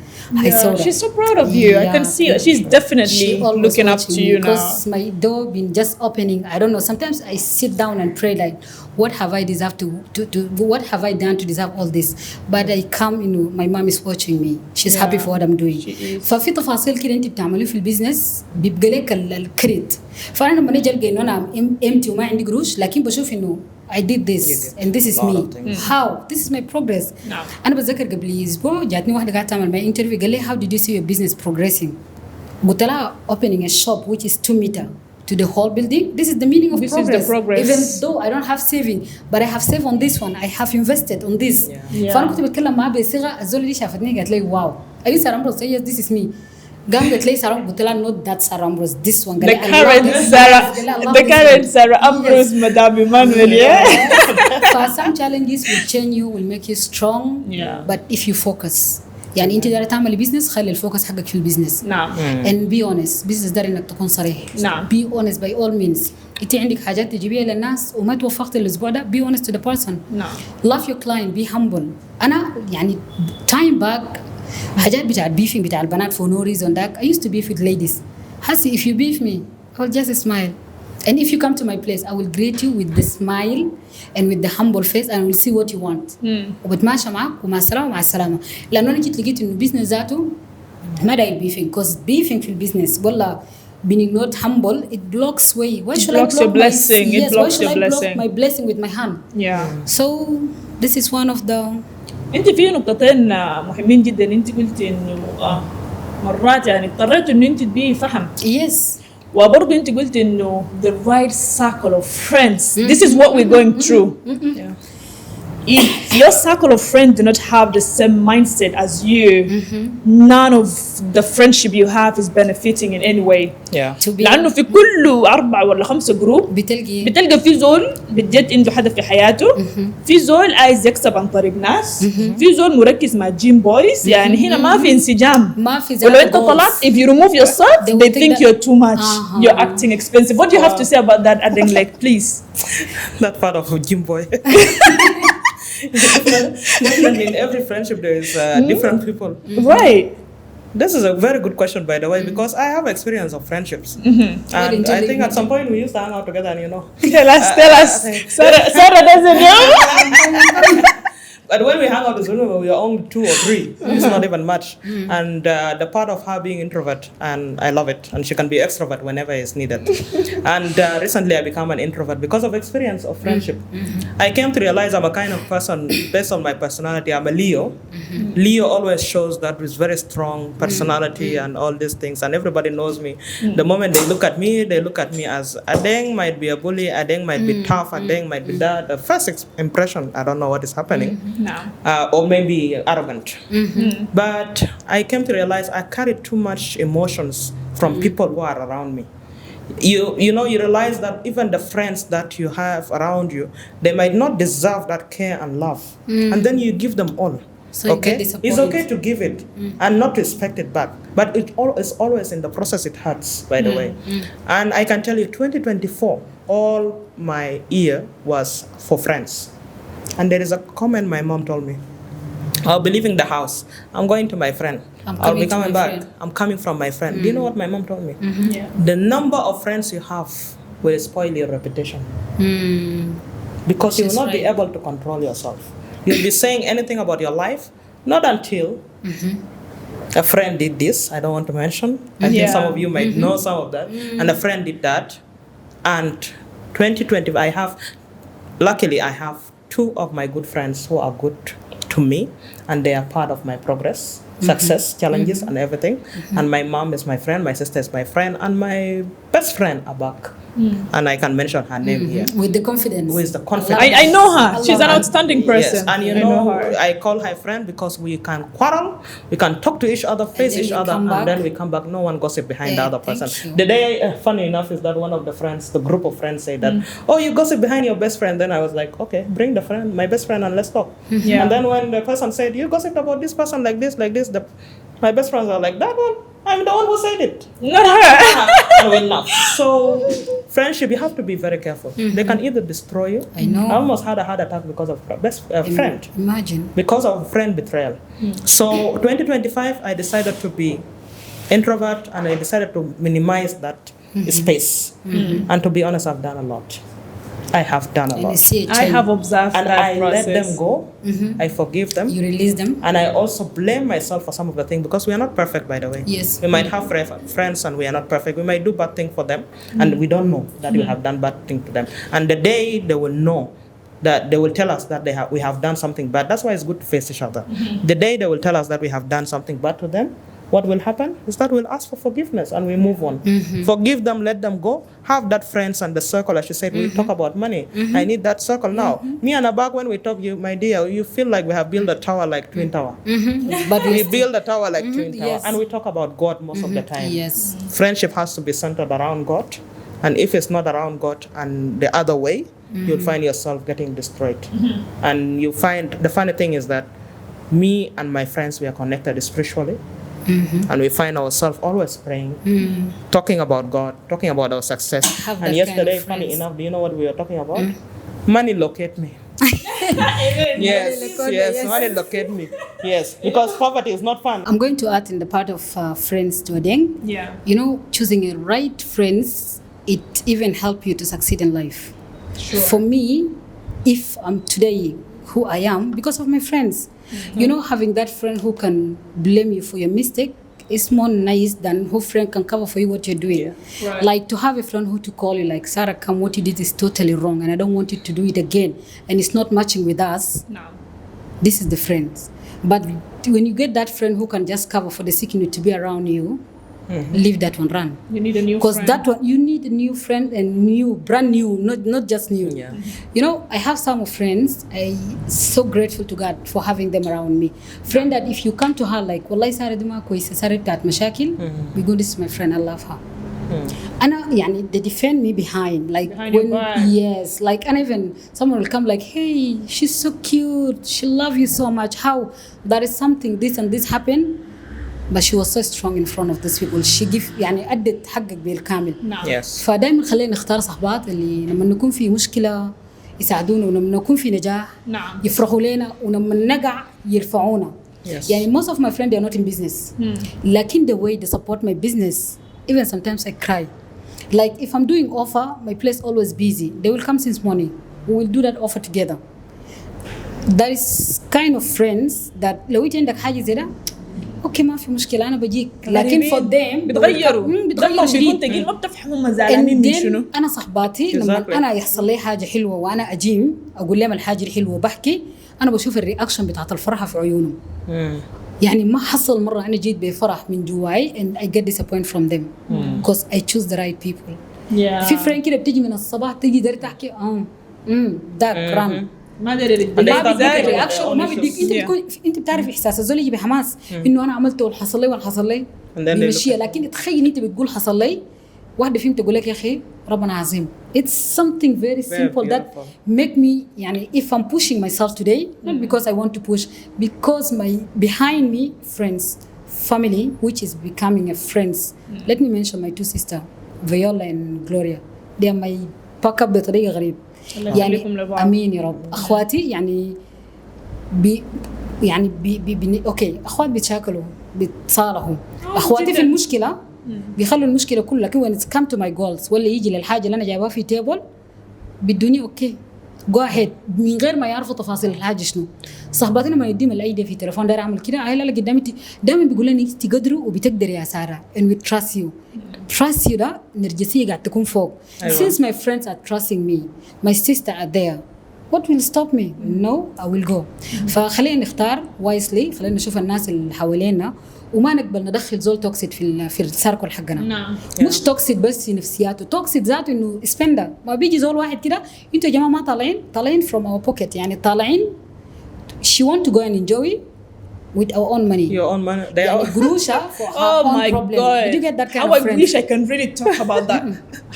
I saw that. She's so proud of you. I can see her. She's definitely looking up to you now. Because my door been just opening. I don't know. Sometimes I sit down and pray like, what have I deserved to what have I done to deserve all this? But I come, my mom is watching me. She's happy for what I'm doing. ففي تفاصيل كده أنت بتعمليه في البيزنس بيبقى لك الكريت. فأنا لما نجي ألقى إنه أنا empty وما عندي قروش لكن بشوف إنه I did this You did and this is a lot me. of things. How? This is my progress. نعم. أنا بتذكر قبل أسبوع جاتني واحدة قاعدة تعمل معي interview قال لي how did you see your business progressing؟ قلت لها opening a shop which is 2 meter to the whole building. This is the meaning of This progress. is the progress. Even though I don't have saving, but I have saved on this one. I have invested on this. Yeah. فأنا كنت بتكلم معاه بصيغة الزول دي شافتني قالت لي واو. أي سارة أمبروز yes this is me. قامت لي سارة قلت لها not that Sara Ambrose this one. The قال لي, I love current this. Sarah, قال لي, I love the this current one. Sarah Ambrose, Yes. Madame Emmanuel, yeah. So some challenges will change you, will make you strong. Yeah. But if you focus يعني انت دايره تعملي بزنس خلي الفوكس حقك في البزنس. نعم. and be honest بزنس داير انك تكون صريح. نعم. be honest by all means. انت عندك حاجات تجيبيها للناس وما توفقت الاسبوع ده be honest to the person. نعم. love your client be humble. انا يعني time back حاجات بتاع البيفين بتاع البنات for no reason that I used to beef with ladies. حسي if you beef me I'll just smile. And if you come to my place, I will greet you with the smile and with the humble face and we'll see what you want. وبتماشى معك ومع السلامة مع السلامة. لأنه أنا جيت لقيت إنه البيزنس ذاته ما داير beefing because beefing في البيزنس ولا being not humble it blocks way. Why should I blocks your block blessing. my, It yes, why blocks should your I blessing. block my blessing with my hand? Yeah. So this is one of the انت في نقطتين مهمين جدا. انت قلتي انه مرات يعني اضطريت انه انت تبيعي فحم. yes. وبرضه انت قلتي انه the right circle of friends. This is what we're going through. Yeah. If your circle of friends do not have the same mindset as you, none of the friendship you have is benefiting in any way. Yeah. to be لأنه في كل 4 ولا 5 جروب بتلقى في زول بجد عنده هدف في حياته، في زول عايز يكسب عن طريق ناس، في زول مركز مع جيم بويز. يعني هنا ما في انسجام. ما في ولو انت طلعت if you remove yourself They will they think think that- you're too much. You're acting expensive. What do you have to say about that, Adeng? Like, please. That part of Jim Boy. Definitely, in every friendship there is different people. Right. This is a very good question, by the way, because I have experience of friendships, and I think at some point we used to hang out together, and you know. Tell us. Sarah doesn't know. But when we hang out with women, we are only 2 or 3. It's not even much. And the part of her being introvert, and I love it. And she can be extrovert whenever it's needed. And recently I became an introvert because of experience of friendship. I came to realize I'm a kind of person, based on my personality, I'm a Leo. Leo always shows that with very strong personality and all these things. And everybody knows me. The moment they look at me, they look at me as Adeng might be a bully, Adeng might be tough, Adeng might be that. The first impression, I don't know what is happening. No. Or maybe arrogant. But I came to realize I carry too much emotions from people who are around me. You know, you realize that even the friends that you have around you, they might not deserve that care and love. And then you give them all. So you Okay, get disappointed. it's okay to give it and not to expect it back. But it's always in the process it hurts, by the way. And I can tell you, 2024, all my year was for friends. And there is a comment my mom told me. I'll be leaving the house. I'm going to my friend. I'll be coming back. I'm coming from my friend. Do you know what my mom told me? Yeah. The number of friends you have will spoil your reputation. Because you will not be able to control yourself. You'll be saying anything about your life, not until a friend did this. I don't want to mention. I think some of you might know some of that. And a friend did that. And 2020, luckily I have 2 of my good friends who are good to me, and they are part of my progress, success, challenges, and everything. And my mom is my friend, my sister is my friend, and my best friend, Abak. And I can mention her name here. With the confidence. With the confidence. I know her. She's an outstanding person. Yes, and you I know, her. I call her friend because we can quarrel, we can talk to each other, face then each we other, come and back. then we come back. No one gossip behind the Yeah, other thank person. you. The day, funny enough, is that one of the friends, the group of friends, say that, "Oh, you gossip behind your best friend." Then I was like, "Okay, bring the friend, my best friend, and let's talk." Yeah. And then when the person said, "You gossiped about this person like this," my best friends are like, "That one, I'm the one who said it." Not her. And we laugh. So, friendship, you have to be very careful. They can either destroy you. I know. I almost had a heart attack because of friend. Imagine. Because of friend betrayal. So 2025, I decided to be introvert, and I decided to minimize that space. And to be honest, I've done a lot. I have done a And you lot. see a I change. have observed And that I process. let them go. I forgive them. You release them. And I also blame myself for some of the things, because we are not perfect, by the way. Yes. We might have friends and we are not perfect. We might do bad things for them, and we don't know that we have done bad things to them. And the day they will know that they will tell us that we have done something bad. That's why it's good to face each other. The day they will tell us that we have done something bad to them, what will happen is that we'll ask for forgiveness and we move on. Forgive them, let them go. Have that friends and the circle, as you said, we talk about money. I need that circle now. Me and Abag, when we talk, my dear, you feel like we have built a tower like Twin Tower. But we build a tower like Twin Tower. Yes. And we talk about God most of the time. Yes. Friendship has to be centered around God. And if it's not around God and the other way, you'll find yourself getting destroyed. And you find, the funny thing is that me and my friends, we are connected spiritually. And we find ourselves always praying, talking about God, talking about our success. Have And that yesterday, kind of funny friends. enough, do you know what we were talking about? Money locate me. Yes, money locate me. Yes, because poverty is not fun. I'm going to add in the part of friends to Adeng. Yeah. You know, choosing a right friends, it even help you to succeed in life. Sure. For me, if I'm today who I am, because of my friends, you know, having that friend who can blame you for your mistake is more nice than who friend can cover for you what you're doing. Right. Like to have a friend who to call you like, Sarah, come, what you did is totally wrong and I don't want you to do it again and it's not matching with us. No. This is the friends. But when you get that friend who can just cover for the sick need to be around you, leave that one, run. You need a new Because friend. that one, you need a new friend and new, brand new, not just new. Yeah. You know, I have some friends, I'm so grateful to God for having them around me. Friend that if you come to her like, Wallahi Sarah Dima Koisa, Sarah Tat Mashakil, we go, this is my friend, I love her. And yani, they defend me behind, like Behind your back. yes, like, and even someone will come like, hey, she's so cute, she love you so much. How there is something, this and this happened, but she was so strong in front of these people. She give يعني أدت حقك بالكامل. نعم. Yes. فدايما خلينا نختار صحبات اللي لما نكون في مشكلة يساعدونا ولما نكون في نجاح نعم. يفرحوا لنا ولما نقع يرفعونا. Yes. يعني most of my friends they are not in business. لكن the way they support my business, even sometimes I cry. Like if I'm doing offer, my place always busy. They will come since morning. We will do that offer together. There is kind of friends that لو انت عندك حاجة زي ده اوكي ما في مشكله انا بجيك لكن for them بتغيروا بتغيروا شديد تجي ما بتفهموا هم زعلانين من شنو. انا صحباتي لما Exactly. انا يحصل لي حاجه حلوه وانا اجيم اقول لهم الحاجه الحلوه وبحكي انا بشوف الرياكشن بتاعت الفرحه في عيونهم. يعني ما حصل مره انا جيت بفرح من جواي and I get disappointed from them because I choose the right people. Yeah. في فرين كده بتيجي من الصباح تيجي داري تحكي داك ران ما ادري ما ما بيديك بيديك reaction الرياكشن ما بيديك انت بتكون انت بتعرف احساس الزول يجي بحماس انه انا عملته والحصل لي والحصل لي And then they بيمشيها look at لكن تخيل انت بتقول حصل لي واحده فيهم تقول لك يا اخي ربنا عظيم. It's something very simple that beautiful. make me يعني if I'm pushing myself today not because I want to push because my behind me friends family which is becoming a friends. Let me mention my two sisters Viola and Gloria. They are my backup بطريقه غريب. الله يخليكم يعني لبعض. امين يا رب. اخواتي يعني اوكي اخوات بيتشاكلوا بيتصالحوا. اخواتي جداً. في المشكله بيخلوا المشكله كلها لكن when it come to my goals ولا يجي للحاجه اللي انا جايبها في تيبل بدوني اوكي جو اهيد من غير ما يعرفوا تفاصيل الحاجه شنو. صاحباتي لما يديهم الايديا في تليفون داير اعمل كده هاي لا قدامي دائما بيقول لي انت تقدروا وبتقدري يا ساره and we trust you. Trust you ده نرجسيه قاعد تكون فوق. Since my friends are trusting me, my sisters are there. What will stop me? No, I will go. فخلينا نختار wisely. خلينا نشوف الناس اللي حوالينا وما نقبل ندخل زول توكسيد في السيركل حقنا. نعم. مش توكسيد بس في نفسياته، توكسيد ذاته انه سبندر. ما بيجي زول واحد كده انتوا يا جماعه ما طالعين from our pocket يعني طالعين she want to go and enjoy with our own money. Your own money. They يعني are. قروشة for her Oh own my problem. God. Did you get that kind How of I friend? wish I can really talk about that.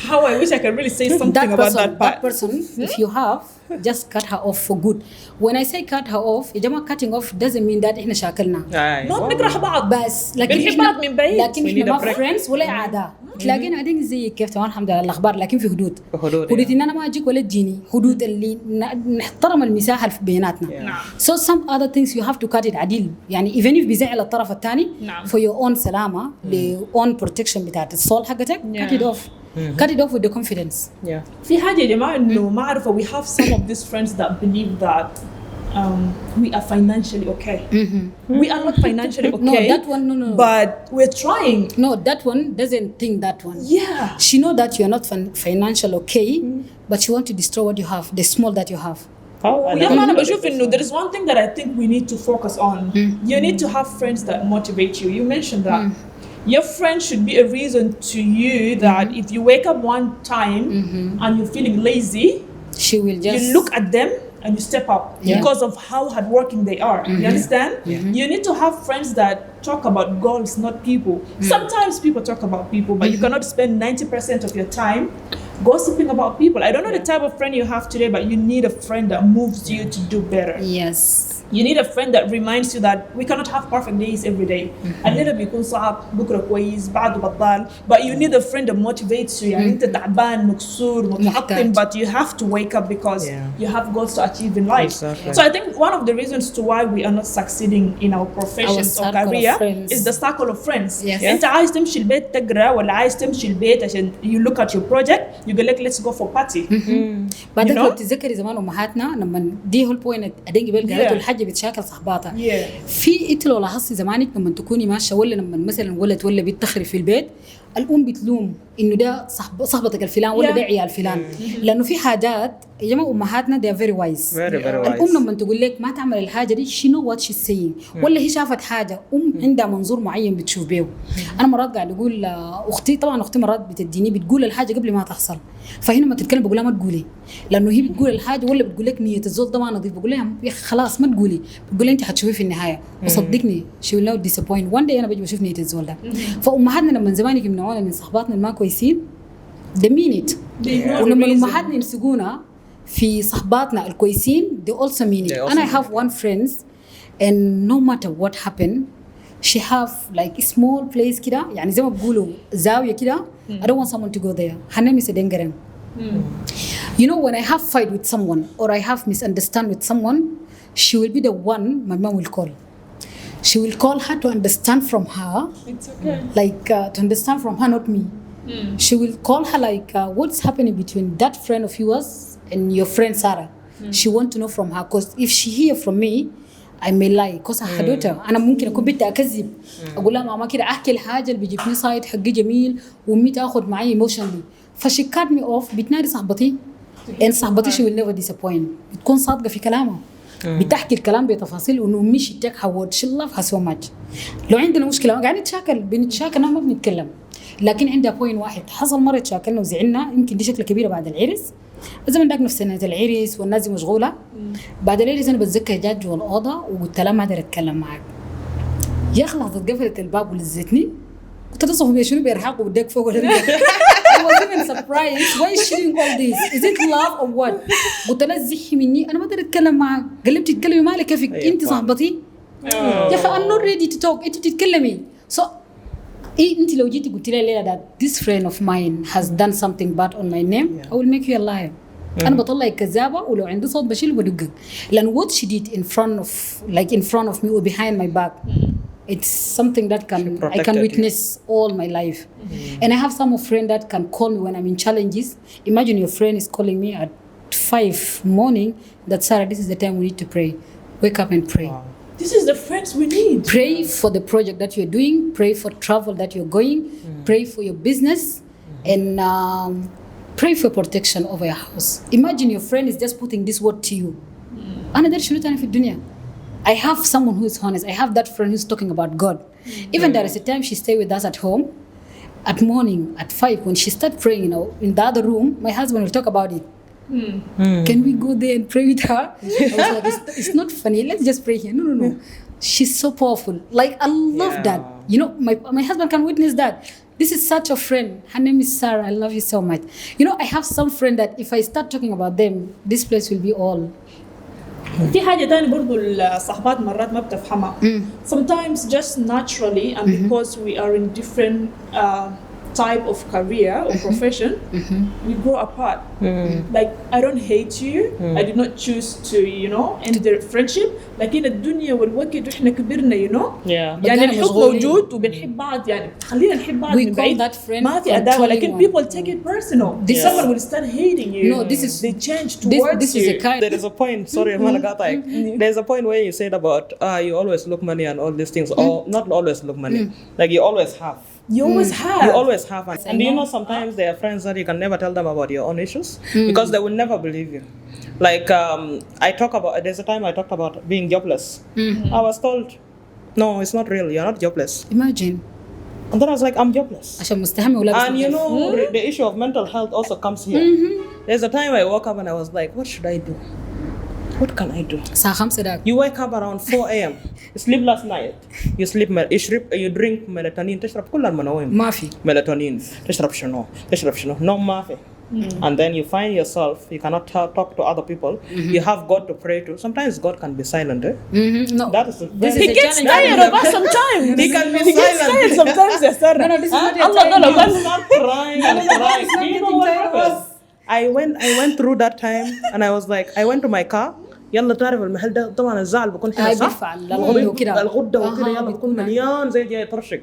How I wish I can really say something about that part. That person, if you have, just cut her off for good. When I say cut her off, يا جماعة cutting off doesn't mean that إحنا شاكلنا. Aye. ما بنكره بعض. بس لكن بنحب إحنا بعض من بعيد. لكن We إحنا need ما a break. friends ولا عادة. تلاقينا قاعدين زي كيف تمام الحمد لله الأخبار لكن في حدود. حدود، حدود yeah. إن أنا ما أجيك ولا تجيني حدود اللي نحترم المساحة اللي بيناتنا. نعم. So some other things you have to cut it عديل يعني even if بيزعل الطرف الثاني نعم. for your own سلامة the own protection بتاعت الصول حقتك cut it off. Cut it off with the confidence. Yeah. في حاجة يا جماعة إنه ما أعرف we have some of these friends that believe that we are financially okay. We are not financially okay. No, that one, no. But we're trying. No, that one doesn't think that one. Yeah. She know that you're not financial okay, but she want to destroy what you have, the small that you have. How? Yeah, man, but there is one thing that I think we need to focus on. You need to have friends that motivate you. You mentioned that. Your friend should be a reason to you that if you wake up one time and you're feeling lazy, she will just you look at them and you step up because of how hardworking they are. You understand? You need to have friends that talk about goals, not people. Sometimes people talk about people, but you cannot spend 90% of your time gossiping about people. I don't know the type of friend you have today, but you need a friend that moves you to do better. Yes. You need a friend that reminds you that we cannot have perfect days every day. الليلة بيكون صعب، بكرة كويس، بعده بطال. But you need a friend that motivates you. يعني أنت تعبان، مكسور، متحطم, but you have to wake up because you have goals to achieve in life. Exactly. So I think one of the reasons to why we are not succeeding in our professions or career is the circle of friends. Yes. أنت عايز تمشي البيت تقرأ ولا عايز تمشي البيت عشان you look at your project, you go like let's go for party. بعدين لو تتذكري زمان امهاتنا لما دي هو البوينت ادين قبل قالت الحاجه بتشاكل صحباتها في انت لو لاحظتي زمانك لما تكوني ماشيه ولا لما مثلا ولد ولا بنت تخري في البيت الام بتلوم انه ده صاحبتك الفلان ولا ده عيال فلان لانه في حاجات يا جماعه امهاتنا they are very wise. الام لما تقول لك ما تعمل الحاجه دي she know what she's saying ولا هي شافت حاجه عندها منظور معين بتشوف بيه. انا مرات قاعد اقول اختي طبعا اختي مرات بتديني بتقول الحاجه قبل ما تحصل فهنا لما تتكلم بقول لها ما تقولي لانه هي بتقول الحاجه ولا بتقول لك نيه الزول ده ما نظيف بقول لها يا اخي خلاص ما تقولي بتقول انت حتشوفي في النهايه وصدقني she will not disappoint one day انا بجي بشوف نيه الزول ده. فامهاتنا لما زمان يمنعونا من صحباتنا اللي ما كويسين they mean it ولما امهاتنا يمسكونا في صحباتنا الكويسين they also mean it. and I have one friend and no matter what happened she have like a small place كده يعني زي ما بيقولوا زاوية كده I don't want someone to go there. her name is Adeng. You know when I have fight with someone or I have misunderstand with someone she will be the one my mom will call. She will call her to understand from her. It's okay. Like to understand from her, not me. She will call her like what's happening between that friend of yours and your friend Sarah. She want to know from her because if she hear from me I may lie because her daughter أنا ممكن أكون بدي أكذب أقول لها ماما كده أحكي الحاجة اللي بيجيبني سايد حقي جميل وأمي تأخذ معي emotionally فشي cut me off بتنادي صاحبتي and صاحبتي she will never disappoint بتكون صادقة في كلامها بتحكي الكلام بتفاصيل وإنه أمي she take her word she love her so much. لو عندنا مشكلة قاعدين بنتشاكل ما بنتكلم لكن عندها بوين واحد حصل مرة تشاكلنا وزعلنا يمكن دي شكلة كبيرة بعد العرس الزمن داك نفس سنة العرس والناس دي مشغولة بعد العرس أنا بتذكر جات جوا الأوضة وقلت لها ما أقدر أتكلم معك يا أخي لحظة قفلت الباب ولزتني قلت لها تصفوا شنو بيرهاق وبدك فوق ولا I was even surprised why is she doing all this is it love or what قلت لها زحي مني أنا ما أقدر أتكلم معك قلبت تتكلمي مالك كيفك أنت صاحبتي يا أخي I'm not ready to talk أنت بتتكلمي so أنت لو جيتي قلت لي ليلة that this friend of mine has done something bad on my name I will make you a liar. أنا بطلع كذابة ولو عندي صوت بشيل وبدقق لأن what she did in front of me or behind my back it's something that I can witness all my life. And I have some friends that can call me when I'm in challenges. Imagine your friend is calling me at 5 morning that Sarah this is the time we need to pray. Wake up and pray. Wow. This is the friends we need. Pray for the project that you're doing, pray for travel that you're going, pray for your business and pray for protection over your house. Imagine your friend is just putting this word to you. أنا ده شنو تاني في الدنيا. I have someone who is honest. I have that friend who's talking about God. Even there is a time she stay with us at home. At morning, at 5, when she start praying, in the other room, my husband will talk about it. Can we go there and pray with her? I was like, it's not funny. Let's just pray here. No. She's so powerful. Like, I love that. You know, my husband can witness that. This is such a friend. Her name is Sarah. I love you so much. You know, I have some friend that if I start talking about them, this place will be all. في حاجة تانية برضو الصحبات مرات ما بتفهمها. Sometimes just naturally and because we are in different type of career or profession, we grow apart. Like I don't hate you. I did not choose to, end the friendship. لكن الدنيا والوقت وإحنا كبرنا, يعني الحب موجود وبنحب بعض يعني خلينا نحب بعض من بعيد. ما في عداوة لكن people take it personal. Someone will start hating you. No, they change towards you. There is a point. Sorry, there's a point where you said about you always look money and all these things, or not always look money. Like you always have. You always have. You always have. And do you know sometimes there are friends that you can never tell them about your own issues because they will never believe you. Like there's a time I talked about being jobless. I was told, no, it's not real. You're not jobless. Imagine. And then I was like, I'm jobless. عشان مستحمي ولابس And you نظيف. know, the issue of mental health also comes here. There's a time I woke up and I was like, what should I do? What can I do? الساعة 5 داك. You wake up around 4 a.m. You sleep last night. You drink melatonin. تشرب كل المنوم. ما في. Melatonin. تشرب شنو؟ No ما في. And then you find yourself, you cannot talk to other people. You have God to pray to. Sometimes God can be silent. Eh? No. That is This is He a gets challenge. tired of us sometimes. He can be He gets silent. tired sometimes, yes, sir. No, this is not your Allah, time. no, I'm not crying. I'm crying. not Do you know getting what tired of happened? I went through that time and I was like, I went to my car. يلا تعرف المحل ده طبعا الزعل بكون هنا صح؟ بيرفع الغدة وكده. الغدة وكده يلا بكون مليان زي جاي يطرشق.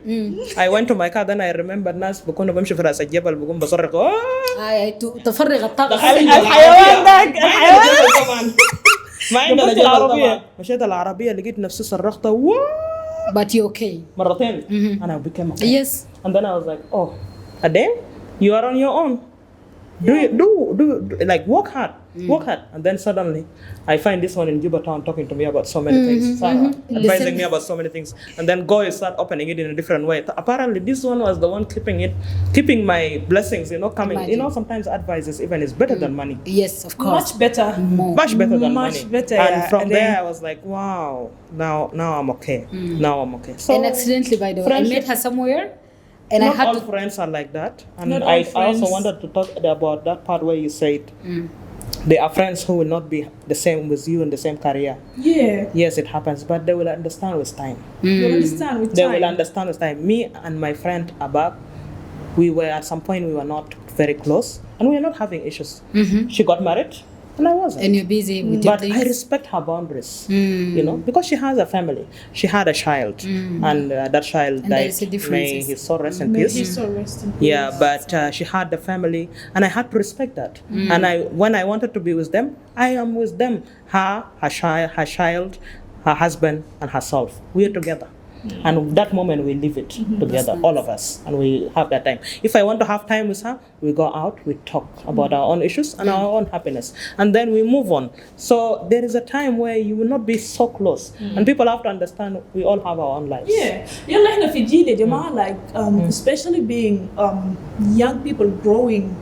I went to my car then I remember الناس بكونوا بمشي في راس الجبل بكون بصرخ تفرغ الطاقة. الحيوان ذاك الحيوان. طبعا ما عندنا قلت جبل العربية. طبعا مشيت العربية لقيت نفسي صرخت واو But you okay. مرتين أنا became okay. Yes. And then I was like, oh, Adeng, you are on your own. Do like work hard. And then suddenly I find this one in Juba town talking to me about so many things, Sarah, advising me about so many things. And then God start opening it in a different way. Apparently this one was the one keeping my blessings, coming. Imagine. Sometimes advices even is better than money. Yes, of course. Much better. More. Much better than Much money. better, And yeah. from And there then- I was like, wow, now I'm okay. Now I'm okay. So And accidentally, by the way, I friendship- met her somewhere, and not I had all to. friends are like that. And Not I all also friends. wanted to talk about that part where you said there are friends who will not be the same with you in the same career. Yeah. Yes, it happens, but they will understand with time. You'll understand with They time. will understand with time. Me and my friend Abak, we were at some point we were not very close, and we were not having issues. She got married, and I wasn't. And you're busy with your But I things. respect her boundaries, because she has a family. She had a child, and that child And there died. is a difference. May his soul rest in May peace. his soul rest in peace. Yeah, but she had the family, and I had to respect that. And when I wanted to be with them, I am with them. Her child, her husband, and herself. We are together. And that moment we live it together, all of us, and we have that time. If I want to have time with her, we go out, we talk about our own issues and our own happiness, and then we move on. So there is a time where you will not be so close, and people have to understand we all have our own lives. Yeah. يلا احنا في جيل يا جماعة like especially being young people growing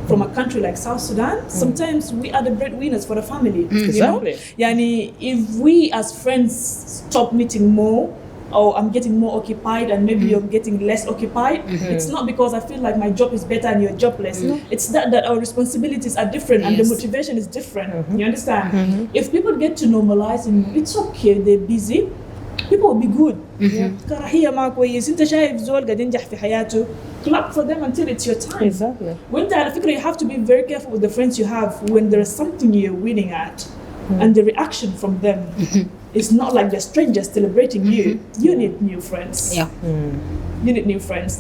from a country like South Sudan, sometimes we are the breadwinners for the family. You know? Exactly. Yani, if we as friends stop meeting more, or I'm getting more occupied and maybe you're getting less occupied, it's not because I feel like my job is better and you're jobless. It's that our responsibilities are different and the Yes. motivation is different. You understand? If people get to normalize and it's okay, they're busy, people will be good. كراهية ما كويس، أنت شايف زول قاعد ينجح في حياته، clap for them until it's your time. Exactly. وأنت على فكرة you have to be very careful with the friends you have when there is something you're winning at, and the reaction from them is not like they're strangers celebrating you. You need new friends. Yeah. You need new friends.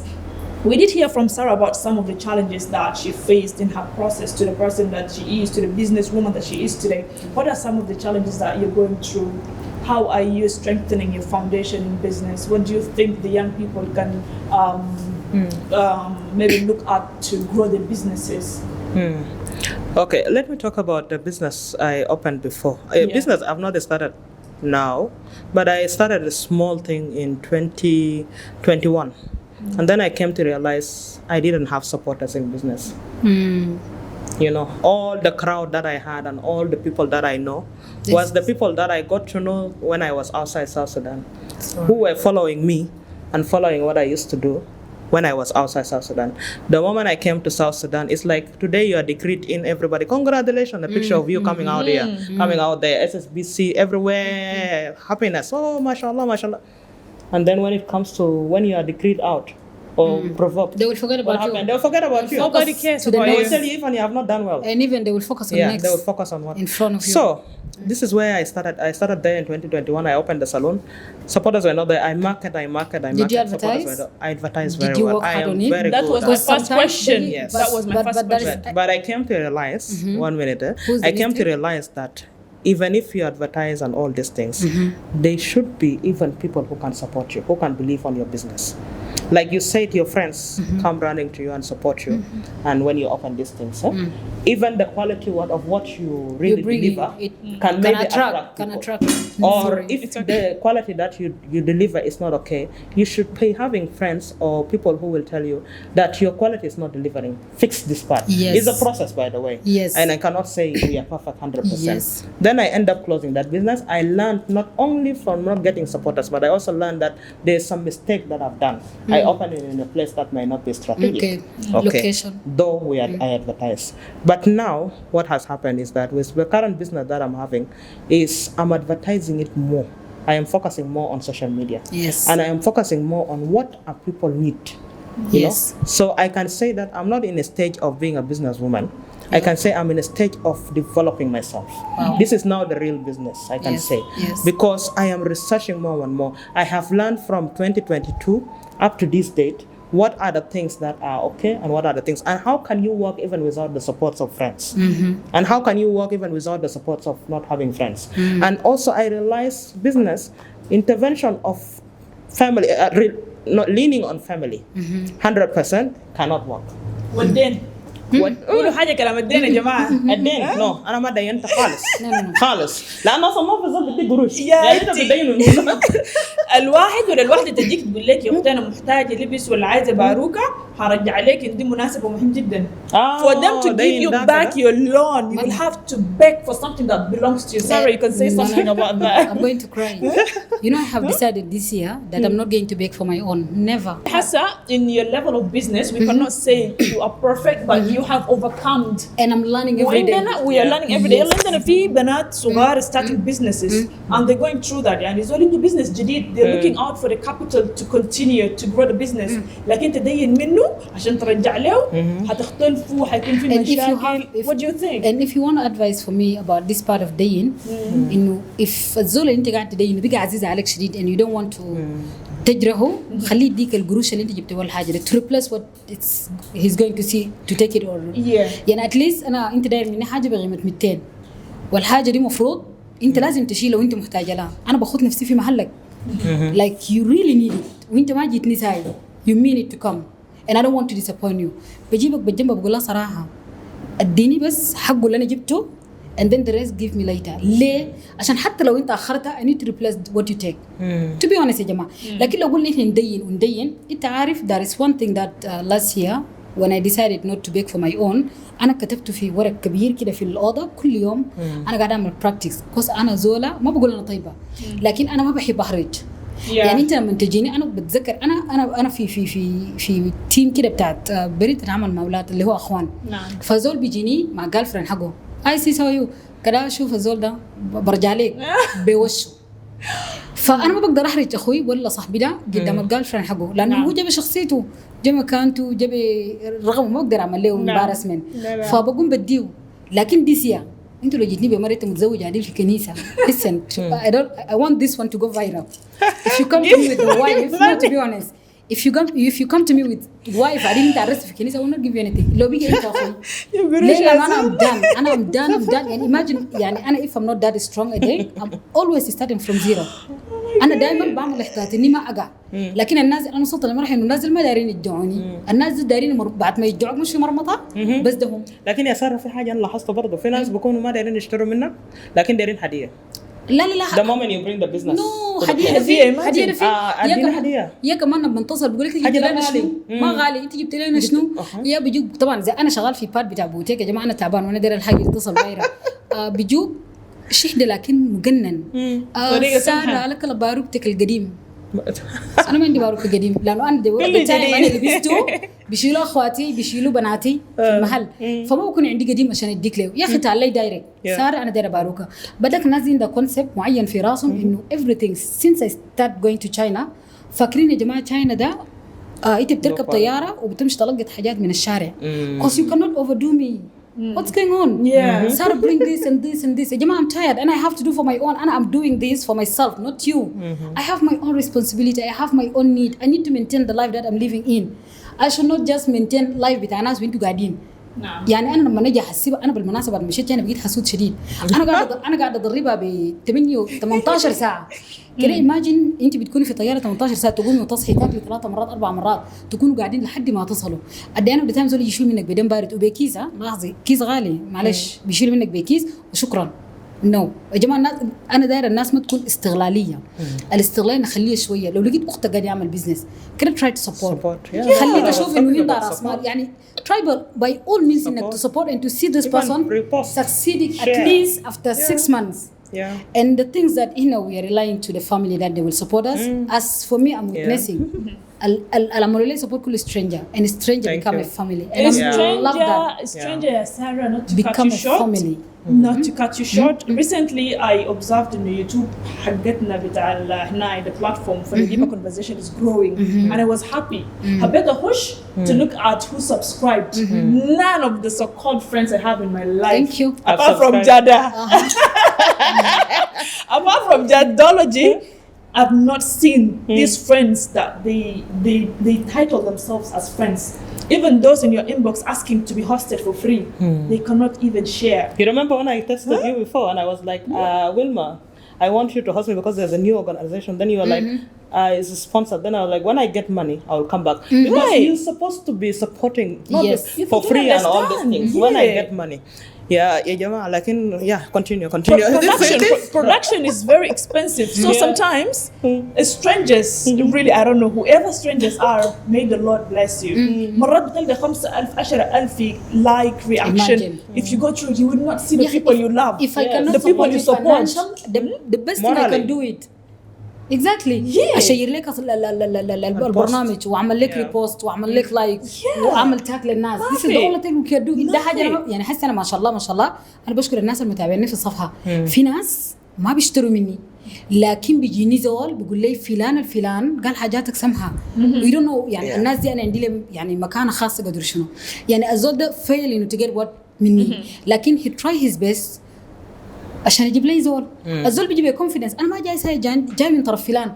We did hear from Sarah about some of the challenges that she faced in her process to the person that she is, to the businesswoman that she is today. What are some of the challenges that you're going through? How are you strengthening your foundation in business? What do you think the young people can maybe look at to grow their businesses? Okay, let me talk about the business I opened before. Business I've not started now, but I started a small thing in 2021. And then I came to realize I didn't have supporters in business. All the crowd that I had and all the people that I know was the people that I got to know when I was outside South Sudan, who were following me and following what I used to do when I was outside South Sudan. The moment I came to South Sudan, it's like today you are decreed in everybody. Congratulations, a picture of you coming out here, coming out there, SSBC everywhere, happiness. Oh, mashallah, mashallah. And then when it comes to when you are decreed out or provoked, They will forget what about happened? you. They'll forget about you. Nobody cares to the about They you. will tell you even you have not done well. And even they will focus on next. They will focus on what in front of you. So this is where I started. I started there in 2021. I opened the salon. Supporters were not there. I market. Did you Supporters advertise? were there. I advertised Did very you well. work I hard am on it? very That good was at my that. first question. Yes. That was my first that is- question. But I came to realize, 1 minute, Who's the I came to mistake? realize that even if you advertise and all these things, there should be even people who can support you, who can believe on your business. Like you said, your friends come running to you and support you, and when you open these things, even the quality of what you really deliver can maybe attract people. Or if the quality that you deliver is not okay, you should pay having friends or people who will tell you that your quality is not delivering. Fix this part. Yes. It's a process, by the way. Yes. And I cannot say we are perfect 100%. Yes. Then I end up closing that business. I learned not only from not getting supporters, but I also learned that there's some mistake that I've done. I opened it in a place that might not be strategic. Location. Though I advertise. But now what has happened is that with the current business that I'm having is I'm advertising it more. I am focusing more on social media. Yes. And I am focusing more on what our people need. You know? So I can say that I'm not in a stage of being a businesswoman. I can say I'm in a stage of developing myself. Wow. This is now the real business, I can say. Yes. Because I am researching more and more. I have learned from 2022 up to this date what are the things that are okay and what are the things, and how can you work even without the supports of friends, and how can you work even without the supports of not having friends. And also I realized business intervention of family, not leaning on family 100% cannot work. والدين قولوا حاجه كلام الدين يا جماعه. الدين نو انا ما دينت خالص خالص لانه اصلا ما في زول بدي قروش يا يعني انت بتدينه. الواحد ولا الواحده تجيك تقول لك يا اختي انا محتاجه لبس ولا عايزه باروكه هرجع عليك دي مناسبه مهم جدا. For them to give you back your loan, you will have to beg for something that belongs to you. Sarah, you can say something about that. I'm going to cry. You know, I have decided this year that I'm not going to beg for my own. Never. Hassa, in your level of business, we cannot say you are perfect, but you have overcome. And I'm learning every day. We are learning every day. عندنا في بنات صغار starting businesses and they're going through that. يعني it's only business جديد. They're looking out for the capital to continue to grow the business. لكن تدين منه عشان ترجع له هتختلفوا حيكون في مشاكل. What do you think? And if you want advice for me about this part of دين إنه if الزول اللي أنت قاعد تدينه بقى عزيز عليك شديد and you don't want to تجرهه خليه يديك القروش اللي أنت جبته ولا حاجة to replace what he's going to see to take it or يعني at least أنا أنت داير مني حاجة بقيمة 200 والحاجة دي مفروض أنت لازم تشيلها وأنت محتاجة لها. أنا بخوض نفسي في محلك like you really need it وأنت ما جيتني ساي you mean it to come and I don't want to disappoint you. بجيبك بالجنب بقول لها صراحة اديني بس حقه اللي أنا جبته and then the rest give me later. ليه؟ عشان حتى لو أنت أخرتها I need to replace what you take. To be honest يا جماعة. لكن لو قلنا إحنا ندين أنت عارف there is one thing that last year when I decided not to beg for my own أنا كتبته في ورق كبير كده في الأوضة كل يوم أنا قاعدة أعمل practice كوس أنا زولا ما بقول أنا طيبة لكن أنا ما بحب أحرج. يعني أنت لما تجيني أنا بتذكر أنا في تيم كده بتاعت بريد نعمل مع أولاد اللي هو أخوان. فزول بيجيني مع girlfriend حقه I see how you كده أشوف الزول ده برجع لك بوشه. فأنا ما بقدر أحرج أخوي ولا صاحبي ده قدام الجيرلفريند حقه لأنه هو جاب شخصيته جاب مكانته جاب رغم ما بقدر أعمل له embarrassment فبقوم بديه. لكن دي سيا أنتوا لو جيتني بمرة متزوجة عادل في كنيسة listen I want this one to go viral. If you come to me with a wife not to be honest if you come to me with wife عادل أنت عرست في كنيسة I will not give you anything. لو بيجي أنت أخوي ليه أنا I'm done يعني imagine يعني أنا if I'm not that strong again I'm always starting from zero. أنا دائما بعمل احتياط إني ما أقع لكن الناس أنا وصلت لمرحلة إنه الناس ما دارين يدعوني الناس دارين بعد ما يدعوك مش في مرمطة بس ده هم. لكن يا سارة في حاجة أنا لاحظته برضه في ناس بيكونوا ما دارين يشتروا منك لكن دارين هدية. لا the moment you bring the business هدية يا كمان بنتصل بقول لك جبت لنا شنو ما غالي انت جبت لنا شنو يا بيجوك طبعا زي انا شغال في باد بتاع بوتيك يا جماعه انا تعبان وانا داير الحاجه اتصل بايره بيجوك شهد لكن مجنن سارة لك باروكتك القديم انا ما عندي باروك قديم لانه انا بتاعي انا لبسته بيشيلوا اخواتي بيشيلوا بناتي في المحل فما بكون عندي قديم عشان اديك له يا اخي تعالي دايركت سارة انا دايره باروكه بدك الناس عندها كونسبت معين في راسهم انه everything since I start going to China فاكرين يا جماعه تشاينا ده انت بتركب طياره وبتمشي تلقط حاجات من الشارع because you cannot overdo me. What's going on? Sarah, bring this and this and this. Jama, I'm tired and I have to do for my own. And I'm doing this for myself, not you. I have my own responsibility. I have my own need. I need to maintain the life that I'm living in. I should not just maintain life with Anas Bintu Gadin. نعم. يعني انا لما نجي احسبها، انا بالمناسبه لما مشيت هنا بقيت حسود شديد. انا قاعده ادربها ب 18 ساعه كده. ايماجن انت بتكوني في طياره 18 ساعه، تقومي وتصحي تاكلي 3 مرات 4 مرات، تكونوا قاعدين لحد ما تصلوا. الديانه بتاعهم زول يشيل منك بدم بارد وبكيس. لاحظي كيس غالي معلش بيشيل منك بكيس وشكرا. نو يا جماعه الناس، انا دايره الناس ما تكون استغلاليه. الاستغلال نخليه شويه. لو لقيت اختك قاعد يعمل بزنس كده تراي تو سبورت، خليه تشوف انه مين دار راس مال. يعني try by all means انك to support and to see this person succeeding at least after 6 months. And the things that we are relying to the family that they will support us. As for me, I'm witnessing. I'm really support كل stranger and stranger become a family. And I love that. Stranger, Sarah, not to become cut you a short. family. Not to cut you short. Recently, I observed in YouTube حقتنا بتاع هنا the platform for the deeper conversation is growing, and I was happy. حبيت أخش to look at who subscribed. None of the so-called friends I have in my life. Thank you. Apart from Jada. Apart from Jadology, I've not seen these friends that they title themselves as friends. Even those in your inbox asking to be hosted for free, they cannot even share. You remember when I texted you before and I was like, Willma, I want you to host me because there's a new organization. Then you were like, it's a sponsor. Then I was like, when I get money, I will come back. Because you're supposed to be supporting, not just for free and all these things. When I get money. Continue. Production is very expensive. So sometimes strangers, really, I don't know, whoever strangers are, may the Lord bless you. مرات بتلقى 5,000 10,000 like reaction. If you go through, you will not see the people you love. If I cannot the people you support. The best thing I can do it. Exactly. اشير لك البرنامج واعمل لك ريبوست واعمل لك لايك واعمل تاج للناس. This is the only thing we can do. ده حاجه يعني حاسه انا ما شاء الله انا بشكر الناس المتابعين في الصفحه. في ناس ما بيشتروا مني لكن بيجيني زول بيقول لي فلان الفلان قال حاجاتك سمحه. we don't know يعني الناس دي انا عندي يعني مكانه خاصه قدر شنو. يعني الزول ده فيل انه to get what مني لكن he try his best عشان يجيب لي زول. الزول بيجيب كونفيدنس. انا ما جاي من طرف فلان.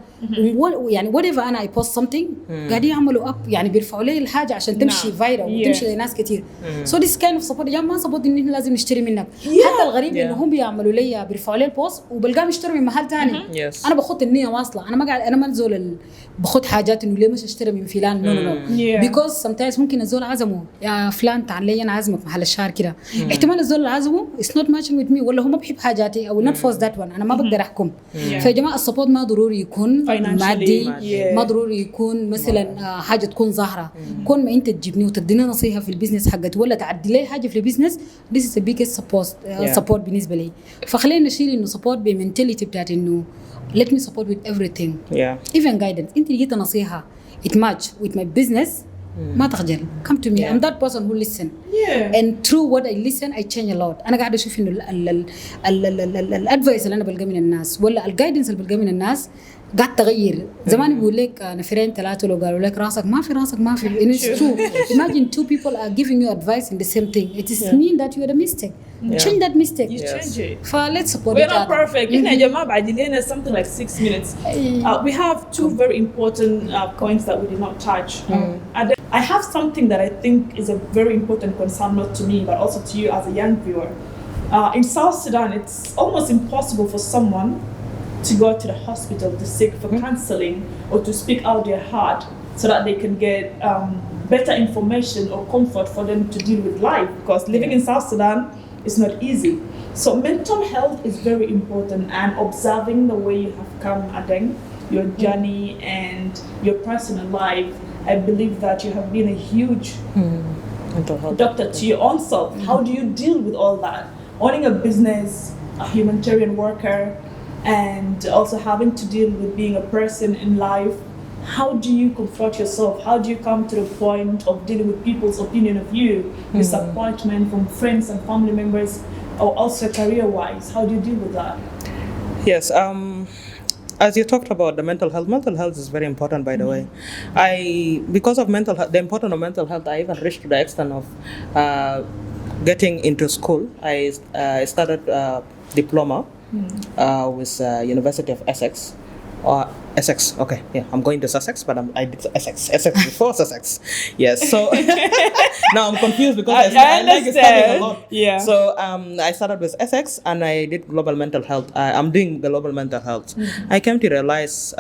يعني whatever انا I post something قاعدين يعملوا اب يعني بيرفعوا لي الحاجه عشان تمشي فايرال وتمشي لناس كتير. so this kind of support يا جماعه ما سبورت ان لازم نشتري منك. حتى الغريب انه هم بيعملوا لي بيرفعوا لي البوست وبلقاهم يشتروا من محل ثاني. انا باخذ النيه واصله. انا ما قاعد انا ما نزول باخذ حاجات انه ليه مش اشتري من فلان. no because sometimes ممكن الزول عزمه يا فلان تعال لي انا عازمك محل الشهر كده. احتمال الزول عزمه it's not matching with me ولا هو ما بيحب حاجاتي او not force that one. انا ما بقدر احكم. فيا جماعه السبورت ما ضروري يكون مادي. ما ضروري يكون مثلا حاجه تكون ظاهره. كون ما انت تجيبني وتديني نصيحه في البيزنس حقتي ولا تعدي لي حاجه في البيزنس this is the biggest support بالنسبه لي. فخلينا نشيل انه support بمنتاليتي بتاعت انه let me support with everything. even guidance. انت لقيت نصيحه it match with my business ما تخجل. come to me. I'm that person who listen. and through what I listen I change a lot. أنا قاعدة أشوف إنه الادفايس اللي أنا بلقى من الناس ولا الجايدنس اللي بلقى من الناس قاعد تغير. زمان بيقول لك نفرين 3 لو قالوا لك راسك ما في and it's true. imagine 2 people are giving you advice in the same thing. it is mean that you are the mistake. change that mistake. You change it. let's support we're not perfect. إحنا يا جماعة بعد لنا something like 6 minutes. We have 2 very important points that we did not touch. I have something that I think is a very important concern, not to me but also to you as a young viewer. In South Sudan, it's almost impossible for someone to go to the hospital to seek for counseling or to speak out their heart so that they can get better information or comfort for them to deal with life, because living in South Sudan is not easy. So mental health is very important, and observing the way you have come, Adeng, your journey and your personal life, I believe that you have been a huge doctor to your own self. How do you deal with all that? Owning a business, a humanitarian worker, and also having to deal with being a person in life. How do you confront yourself? How do you come to the point of dealing with people's opinion of you, disappointment from friends and family members, or also career-wise? How do you deal with that? Yes, as you talked about the mental health is very important, by the way. Because of the importance of mental health, I even reached to the extent of getting into school. I started diploma with University of Essex Essex. Okay, yeah, I'm going to Sussex, but I did Essex before Sussex. Yes, so now I'm confused because I like studying a lot. Yeah. So I started with Essex and I did global mental health. I'm doing global mental health. I came to realize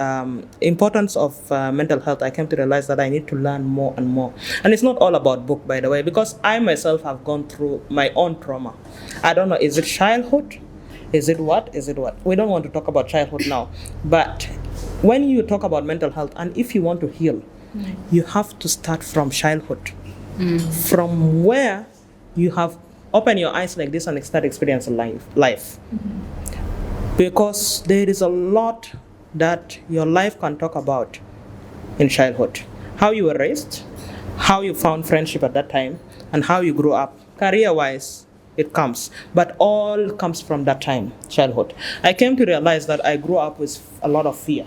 importance of mental health. I came to realize that I need to learn more and more. And it's not all about book, by the way, because I myself have gone through my own trauma. I don't know, is it childhood? Is it what? We don't want to talk about childhood now. But when you talk about mental health, and if you want to heal, you have to start from childhood. From where you have opened your eyes like this and start experiencing life. Because there is a lot that your life can talk about in childhood. How you were raised, how you found friendship at that time, and how you grew up. Career-wise, it comes, but all comes from that time, childhood. I came to realize that I grew up with a lot of fear.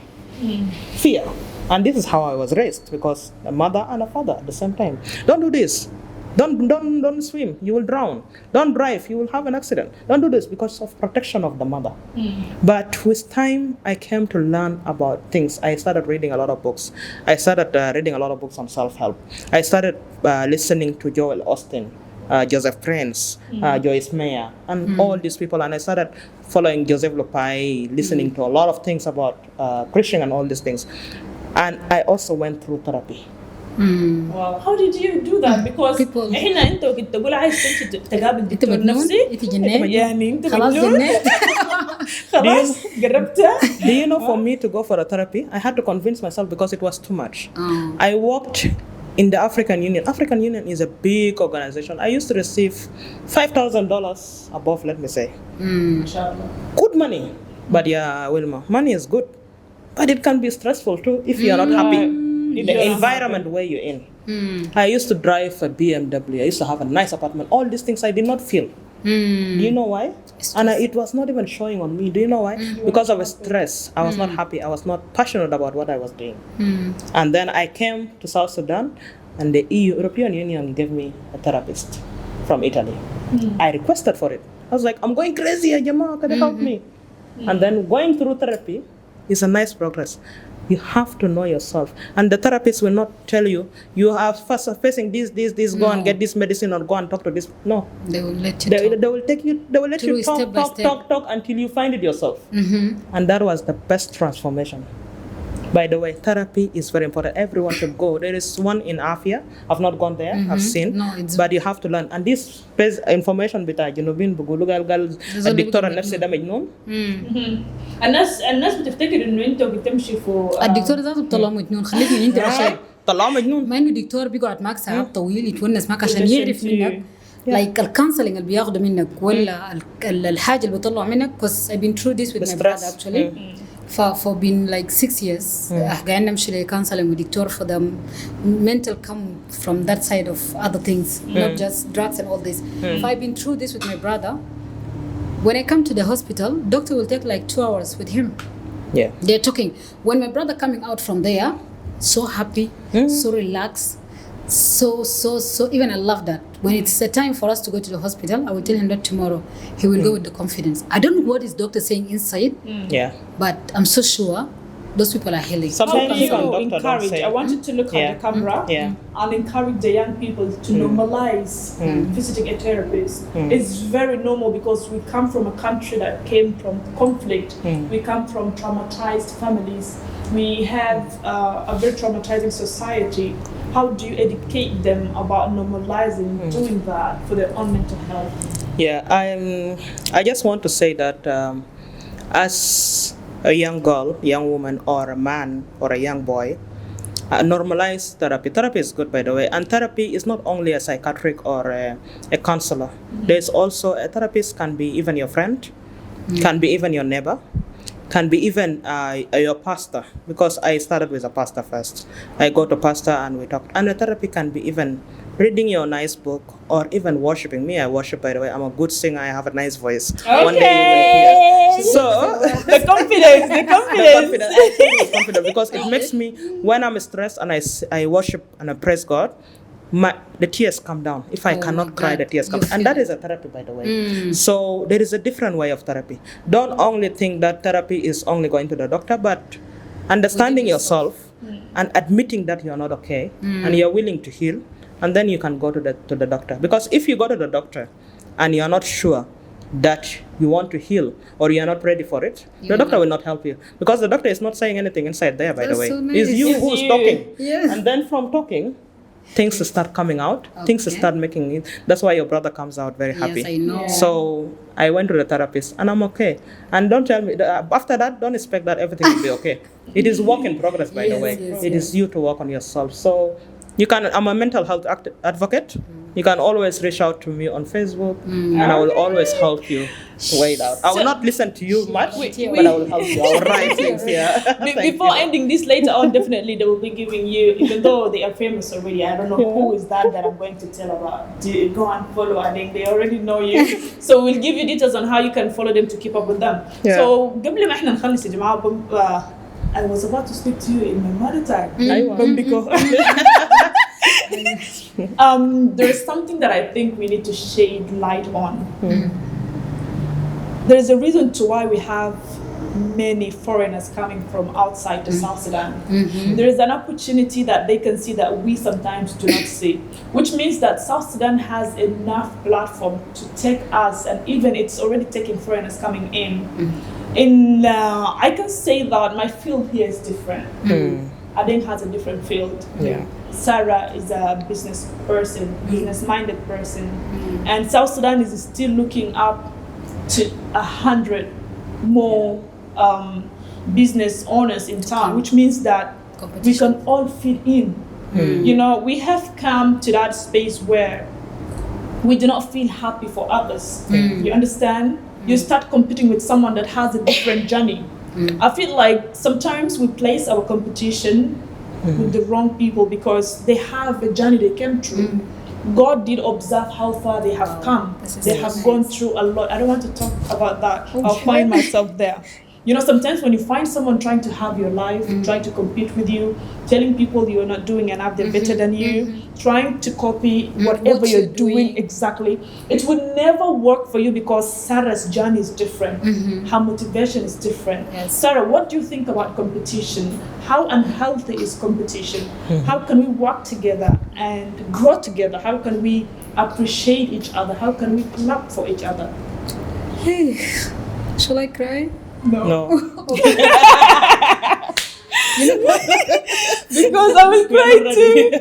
Fear. And this is how I was raised, because a mother and a father at the same time. Don't do this. Don't swim, you will drown. Don't drive, you will have an accident. Don't do this, because of protection of the mother. But with time, I came to learn about things. I started reading a lot of books. I started reading a lot of books on self-help. I started listening to Joel Osteen, Joseph Prince, Joyce Meyer, and all these people. And I started following Joseph Lopai, listening to a lot of things about Christian and all these things. And I also went through therapy. Wow. How did you do that? Because People- هنا انت كنت تقول عايز تمشي تقابل انت دكتور مجنون نفسي انت جنان يعني انت خلاص مجنون جنان خلاص جربتها Do you know, for me to go for a therapy, I had to convince myself because it was too much. I worked in the African Union. African Union is a big organization. I used to receive $5,000 above, let me say. ما شاء الله Good money. But yeah, Willma, money is good. But it can be stressful too if you're not happy. The environment where you're in. I used to drive a BMW. I used to have a nice apartment. All these things I did not feel. Do you know why? And it was not even showing on me. Do you know why? Because of stress. I was not happy. I was not passionate about what I was doing. And then I came to South Sudan, and the European Union gave me a therapist from Italy. I requested for it. I was like, I'm going crazy, Jama, can you help me? And then going through therapy is a nice progress. You have to know yourself. And the therapist will not tell you, you are first facing this, go and get this medicine or go and talk to this. No. they will let you They talk. will let you Through step by step. talk until you find it yourself. And that was the best transformation. By the way, therapy is very important. Everyone should go. There is one in Afia. I've not gone there. I've seen. No, it's- but you have to learn. And this information بتاع جنوبين بيقولوا قال الدكتور النفسي ده مجنون. الناس بتفتكر انه انت بتمشي في الدكتور ذاته بطلعه مجنون خليك انت عشان طلعوه مجنون. ما انه دكتور بيقعد معك ساعات طويل يتونس معك عشان يعرف منك لايك الكونسلنج اللي بياخده منك ولا الحاجه اللي بيطلعوا منك because I've been through this with my brother actually for being like 6 years قاعدين نمشي لكونسلنج ودكتور for the mental come from that side of other things not just drugs and all this so I've been through this with my brother. When I come to the hospital, doctor will take like 2 hours with him. Yeah. They're talking. When my brother coming out from there, so happy, so relaxed, so even I love that. When it's a time for us to go to the hospital, I will tell him that tomorrow he will go with the confidence. I don't know what is doctor saying inside, Yeah. but I'm so sure those people are healing. How Sometimes do you even doctor don't encourage? say. I want you to look Yeah. at the camera Yeah. and encourage the young people to normalize visiting a therapist. It's very normal because we come from a country that came from conflict. We come from traumatized families. We have a very traumatizing society. How do you educate them about normalizing doing that for their own mental health? Yeah, I just want to say that as a young girl, young woman, or a man, or a young boy, normalize therapy. Therapy is good, by the way. And therapy is not only a psychiatric or a counselor. There's also a therapist can be even your friend, can be even your neighbor, can be even your pastor. Because I started with a pastor first. I go to pastor and we talk. And the therapy can be even reading your nice book or even worshiping. Me, I worship, by the way. I'm a good singer. I have a nice voice. One day you will hear. So The confidence. the confidence. I feel with confidence because it makes me, when I'm stressed and I worship and I praise God, the tears come down. If I cannot my cry, God, the tears come you down. And feel that is a therapy, by the way. So there is a different way of therapy. Don't only think that therapy is only going to the doctor, but understanding yourself and admitting that you're not okay and you're willing to heal, and then you can go to the doctor. Because if you go to the doctor and you're not sure that you want to heal or you're not ready for it, the doctor will not help you, because the doctor is not saying anything inside there, by the way. So nice. It's you who's talking. Yes. And then from talking, things start coming out, things start making it. That's why your brother comes out very happy. Yes, I know. So I went to the therapist and I'm okay. And don't tell me, after that, don't expect that everything will be okay. It is work in progress, by the way. It is you to work on yourself. So you can, I'm a mental health advocate. You can always reach out to me on Facebook and I will always help you weigh it out. I will not listen to you much, but I will help you. I will write things here. Before ending this later on, definitely they will be giving you, even though they are famous already, I don't know who is that I'm going to tell about. Go and follow, I think they already know you. So we'll give you details on how you can follow them to keep up with them. So قبل ما احنا نخلص يا جماعة, I was about to speak to you in my mother tongue. There's something that I think we need to shade light on. There's a reason to why we have many foreigners coming from outside to South Sudan. There is an opportunity that they can see that we sometimes do not see, which means that South Sudan has enough platform to take us, and even it's already taking foreigners coming in. I can say that my field here is different. Adeng has a different field. Sarah is a business person, business-minded person, and South Sudan is still looking up to 100 more business owners in town, which means that we can all fit in. You know, we have come to that space where we do not feel happy for others. You understand? You start competing with someone that has a different journey. I feel like sometimes we place our competition with the wrong people because they have a journey they came through. God did observe how far they have come. They have gone through a lot. I don't want to talk about that. I'll find myself there. You know, sometimes when you find someone trying to have your life, trying to compete with you, telling people you're not doing enough, they're better than you, trying to copy whatever you're doing exactly, it would never work for you because Sarah's journey is different. Her motivation is different. Sarah, what do you think about competition? How unhealthy is competition? How can we work together and grow together? How can we appreciate each other? How can we clap for each other? Hey, shall I cry? No. Because I will cry too.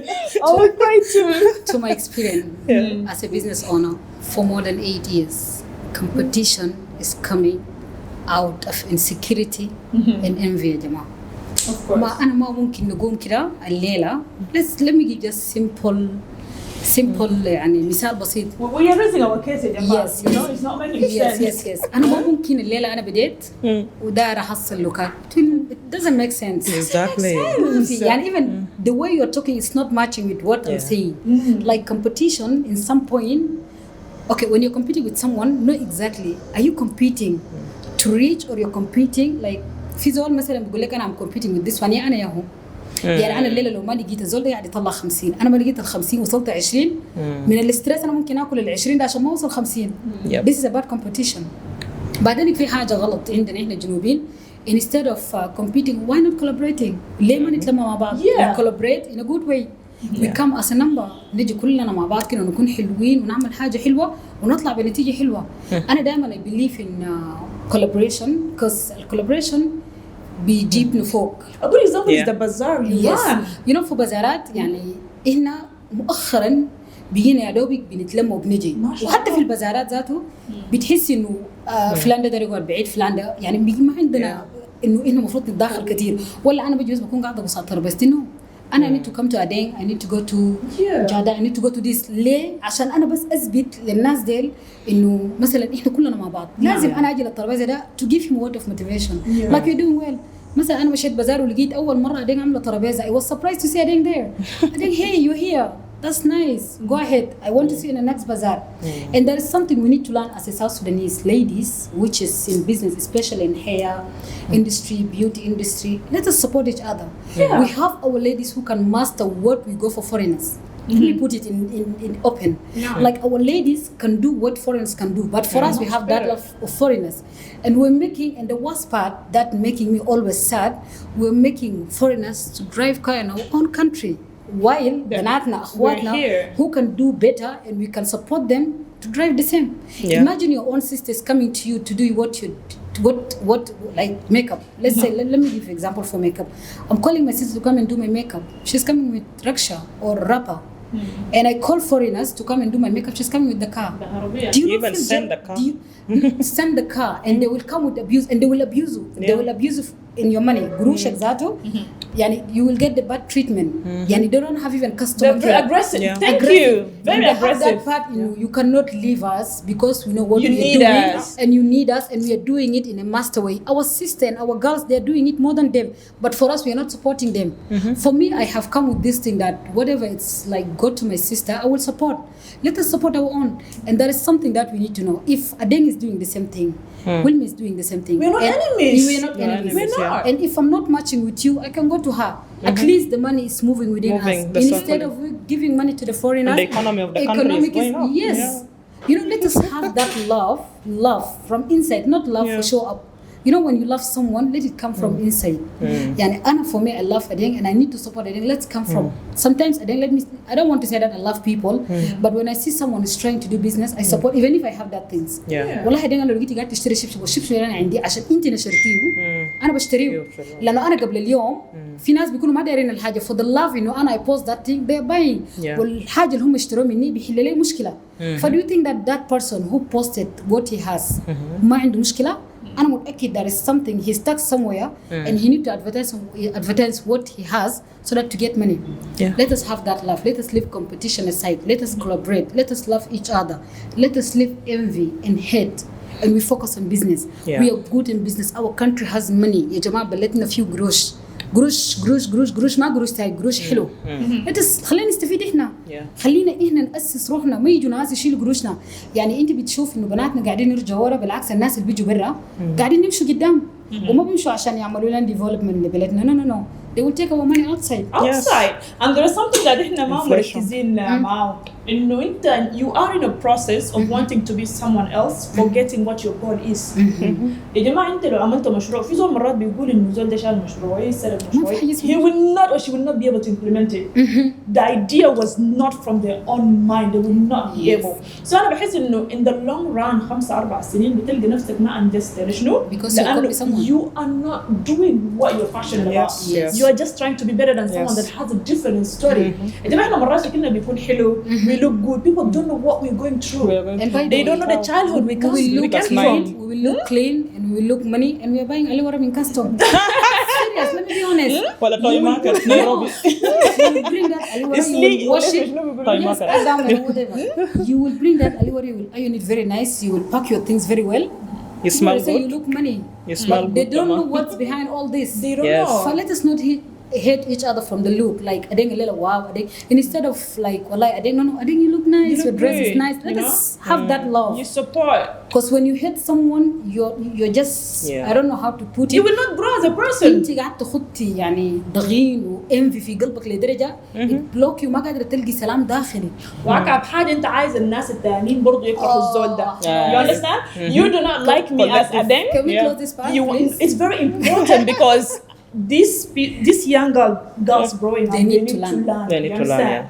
I will cry too. To my experience as a business owner for more than 8 years, competition is coming out of insecurity and envy يا جماعة. Of course. ما أنا ما ممكن نقوم كده الليلة. Let me give just simple يعني مثال بسيط. We are raising our case يا جماعة. Yes. You know, it's not making sense. Yes. أنا ما ممكن الليلة أنا بديت وداير أحصل لوكات. It doesn't make sense. Exactly. يعني even the way you're talking is not matching with what I'm saying. Like competition in some point. Okay, when you're competing with someone, know exactly. Are you competing to reach or you're competing like في زول مثلا بيقول لك أنا I'm competing with this one يا أنا يا هو. يعني أنا الليلة لو ما لقيت الزول ده قاعد يطلع 50 أنا ما لقيت 50 وصلت 20 من الاسترس أنا ممكن آكل 20 ده عشان ما أوصل 50. This is about competition. بعدين في حاجة غلط عندنا إحنا الجنوبيين. Instead of competing, why not collaborating? ليه ما نتلمى مع بعض؟ We collaborate in a good way. We come as a number. نجي كلنا مع بعض كده ونكون حلوين ونعمل حاجة حلوة ونطلع بنتيجة حلوة. أنا دائما I believe in collaboration because collaboration بيجيب نفوق. A good example is the bazaar you run. You know في بازارات يعني إحنا مؤخرا بيجينا يا دوبك بنتلم وبنجي وحتى في البازارات ذاته بتحس إنه فلان ده داير يقعد بعيد فلان ده يعني ما عندنا إنه إحنا المفروض نتداخل كتير ولا أنا بجي بس بكون قاعدة بساطر بس إنه أنا I need to come to Adeng I need to go to Jada I need to go to this ليه عشان أنا بس أثبت للناس ديل إنه مثلا إحنا كلنا مع بعض لازم أنا أجي للترابيزة ده to give him a word of motivation like you're doing well. مثلا أنا مشيت بازار ولقيت أول مرة Adeng عاملة ترابيزة I was surprised to see Adeng there. Adeng hey you're here. That's nice. Go ahead. I want to see you in the next bazaar. And there is something we need to learn as a South Sudanese ladies, which is in business, especially in hair industry, beauty industry. Let us support each other. We have our ladies who can master what we go for foreigners. Let me put it in open. Yeah. Like our ladies can do what foreigners can do, but for us we have that love of foreigners, and we're making. And the worst part that making me always sad, we're making foreigners to drive car in our own country, while بناتنا أخواتنا who can do better and we can support them to drive the same. Yeah. Imagine your own sisters coming to you to do what like makeup. Let's say let me give an example for makeup. I'm calling my sister to come and do my makeup. She's coming with rickshaw or rapper. And I call foreigners to come and do my makeup. She's coming with the car. Do you even send the car? Send the car, and they will come with abuse, and they will abuse you. They will abuse you in your money. Gurushak zato. Yani you will get the bad treatment. Yani they don't have even customer They're very care. aggressive. Yeah. Thank Aggressive. you. Very And they aggressive. have that part in you. You cannot leave us because we know what You we are need doing, us. and you need us, and we are doing it in a master way. Our sister and our girls, they are doing it more than them, but for us, we are not supporting them. For me, I have come with this thing that whatever it's like, go to my sister, I will support. Let us support our own, and that is something that we need to know. If Adeng is doing the same thing, Willma is doing the same thing. We're not and enemies. We are not enemies. We're not. And if I'm not matching with you, I can go to her. At least the money is moving within Moving, us. the Instead circle. of we giving money to the foreigners, And the economy of the country is going up. yes. Yeah. You know, let us have that love from inside, not love for show up. You know, when you love someone, let it come from inside. Yani, Anna, for me, I love Adeng and I need to support Adeng. Let's come from. Sometimes Adeng, I don't want to say that I love people, but when I see someone is trying to do business, I support, even if I have that things. Yeah. والله Adeng لو لقيتي قاعد تشتري شبشب والشبشب اللي انا عندي عشان انت نشرتيه انا بشتريه لانه انا قبل اليوم في ناس بيكونوا ما دايرين الحاجه for the love انه انا I post that thing they're buying والحاجه اللي هم اشتروه مني بيحل لي مشكله. ف do you think that person who posted what he has ما عنده مشكله؟ أنا متأكد there is something he stuck somewhere and he need to advertise what he has so that to get money. Yeah. Let us have that love. Let us leave competition aside. Let us collaborate. Let us love each other. Let us leave envy and hate, and we focus on business. Yeah. We are good in business. Our country has money. يا جماعة بلتنا few قروش. قروش ما قروش تاي قروش حلو. Let us خلينا نستفيد إحنا. خلينا إحنا نأسس روحنا ما يجوا ناس يشيلوا قروشنا. يعني أنت بتشوف إنه بناتنا قاعدين يرجعوا ورا بالعكس الناس اللي بيجوا برا قاعدين يمشوا قدام وما بيمشوا عشان يعملوا لنا development لبلدنا. No. They will take our money outside. Outside. And there is something that احنا ما مركزين معه إنه أنت you are in a process of wanting to be someone else, forgetting what your goal is. يا جماعة أنت لو عملت مشروع في زول مرات بيقول إنه زول ده شال مشروع يسال المشروع he will not or she will not be able to implement it. The idea was not from their own mind. They will not be able. So أنا بحس إنه in the long run 5-4 سنين بتلقى نفسك ما invested شنو؟ Because you are not doing what you're passionate about. Yes. You are just trying to be better than someone that has a different story. إذا ما إحنا مرات شكلنا بيكون حلو, we look good. People don't know what we're going through. They don't know the childhood we came from. We will look clean and we will look money and we are buying aliwara in custom. Serious, let me be honest. Well, a toy market, Nairobi. You will bring that aliwara, you will wash it. Yes, whatever. You will bring that aliwara, you will iron it very nice. You will pack your things very well. You smell People say good. you look money. You smell but they good, don't Mama. know what's behind all this. They don't know. So let us not hate each other from the look. Like Adeng a little wow, Adeng. And instead of like, well, like Adeng, no, Adeng, you look nice. Your dress is nice. Let us have that love. You support. Because when you hate someone, you're just I don't know how to put it. You will not grow as a person. انت قاعد تخطي يعني ضغين وانفي في قلبك لدرجه بلوك وما قادره تلقي سلام داخلي. وأكعب حاجة أنت عايز الناس التانيين برضو يكرهوا الزول ده. You understand? You do not like me as Adeng. Can we close this part, please? It's very important because these young girls growing up, They need to learn. They need to learn,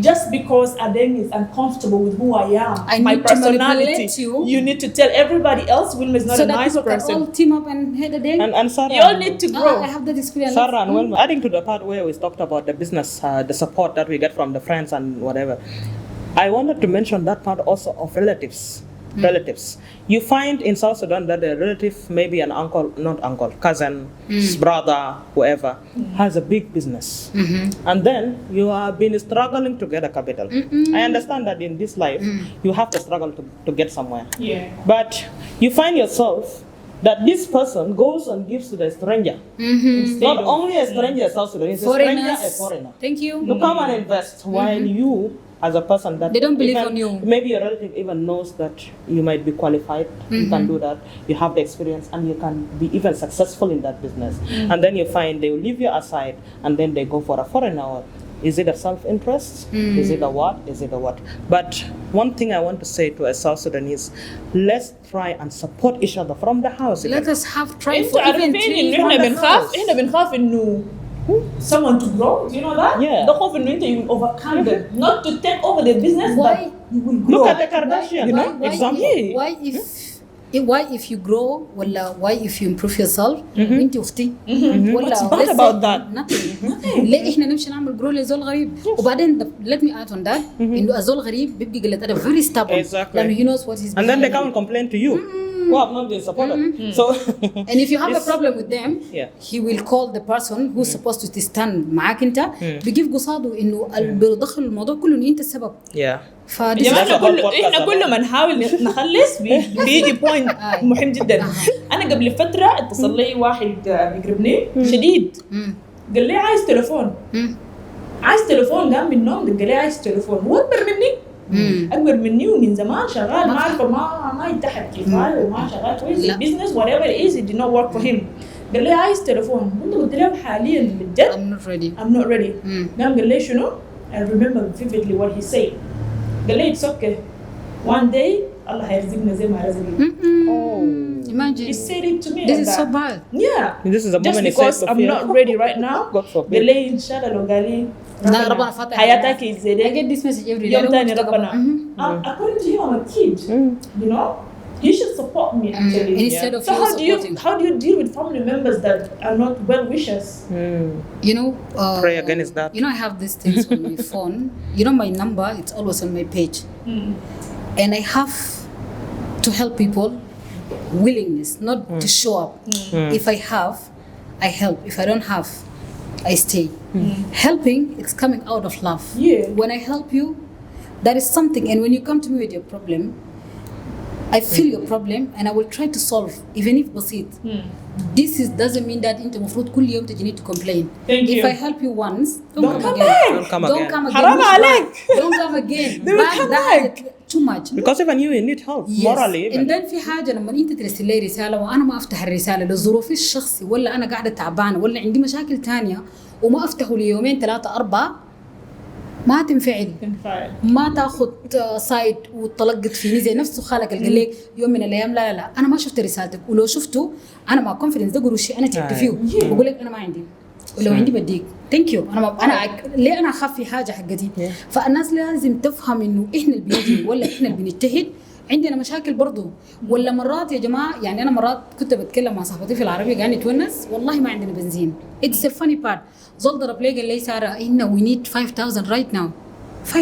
Just because Adeng is uncomfortable with who I am, my need to personality, manipulate you need to tell everybody else Willma is not so a that nice people person. can all team up and hate Adeng. And Sarah, You all need to grow. I have that experience. Sarah and Willma, adding to the part where we talked about the business, the support that we get from the friends and whatever, I wanted to mention that part also of relatives. You find in South Sudan that a relative, maybe an uncle, not uncle, cousin, brother, whoever, has a big business. And then you have been struggling to get a capital. I understand that in this life, you have to struggle to get somewhere. Yeah. But you find yourself that this person goes and gives to the stranger. Not only a stranger in South Sudan, it's a stranger, a foreigner. Thank you. To come and invest while you, as a person that They don't believe even, on you. Maybe your relative even knows that you might be qualified, you can do that, you have the experience, and you can be even successful in that business. And then you find they will leave you aside, and then they go for a foreigner or Is it a self-interest? Is it a what? Is it a what? But one thing I want to say to a South Sudanese, let's try and support each other from the house. Let us have try انتوا for even عارفين three انه احنا months. بنخاف انه someone to grow. Do you know that? Yeah. The خوف انه انت you overcome them, not to take over their business, Why? but you will grow. Look at the Kardashian, you know, example. why if you grow ولا why if you improve yourself انت اختي ولا What's bad about that? nothing ليه احنا نمشي نعمل grow لزول غريب وبعدين let me add on that انه الزول غريب بيبقى قلة أدب very stubborn Exactly. لأنه he knows what he's And then they behind. come and complain to you. Who have not been supported. So And if you have a problem with them, Yeah. he will call the person who's supposed to stand معاك انت بيجيب قصاده انه بيدخل الموضوع كله انه انت السبب. yeah. يا فدي جماعه That's a whole احنا podcast كل ما نحاول نخلص بيجي بوينت مهم جدا. انا قبل فتره اتصل لي واحد بيقربني شديد قال لي عايز تليفون قام من النوم قال لي عايز تليفون هو اكبر مني اكبر مني ومن زمان شغال ما عارفه ما يتحد كيف وما شغال كويس البيزنس whatever it is it did not work for him. قال لي عايز تليفون كنت قلت له حاليا بجد I'm not ready. قال لي شنو؟ I remember vividly what he said. قال لي it's okay one day الله هيرزقنا زي ما رزقني. Imagine. He said it to me. This like is that. so bad. Yeah. This is a Just moment because I'm not ready right now. God forbid. قال لي إن شاء الله لو قال لي لا ربنا فاتح. حياتك زي I get this message every day. يوم تاني ربنا. According to him, I'm a kid. You know, he should support me actually. And instead of So you how do you deal with family members that are not well wishers? You know, Pray against that. You know, I have these things on my phone. You know, my number, it's always on my page. And I have to help people, willingness, not to show up. If I have, I help. If I don't have, I stay. Helping, it's coming out of love. Yeah. When I help you, that is something. And when you come to me with your problem, I feel your problem and I will try to solve, even if بسيط. This doesn't mean that أنت مفروض كل يوم تجيني to complain. Thank If you. I help you once, Don't come again. back. Don't come again. حرام عليك. Don't come again. They will come back. Too much. Because even you need help morally. And then في حاجة لما أنت ترسل لي رسالة وأنا ما أفتح الرسالة لظروفي الشخصي ولا أنا قاعدة تعبانة ولا عندي مشاكل تانية وما أفتحه ليومين 3 4 ما تنفعل ما تاخذ سايد وتطلقت فيني زي نفسه خالك اللي قال لك يوم من الايام لا انا ما شفت رسالتك ولو شفته انا مع كونفيدنس ده قروشي انا تعبت فيه بقول لك انا ما عندي ولو عندي بديك ثانك يو انا ليه انا اخاف في حاجه حقتي فالناس لازم تفهم انه احنا اللي بنجي ولا احنا اللي بنجتهد عندنا مشاكل برضو ولا مرات يا جماعه يعني انا مرات كنت بتكلم مع صاحبتي في العربيه قاعده نتونس والله ما عندنا بنزين اتس ا فاني بارت زول ضرب لي قال لي ساره إنه وي نيد 5000 رايت ناو $5,000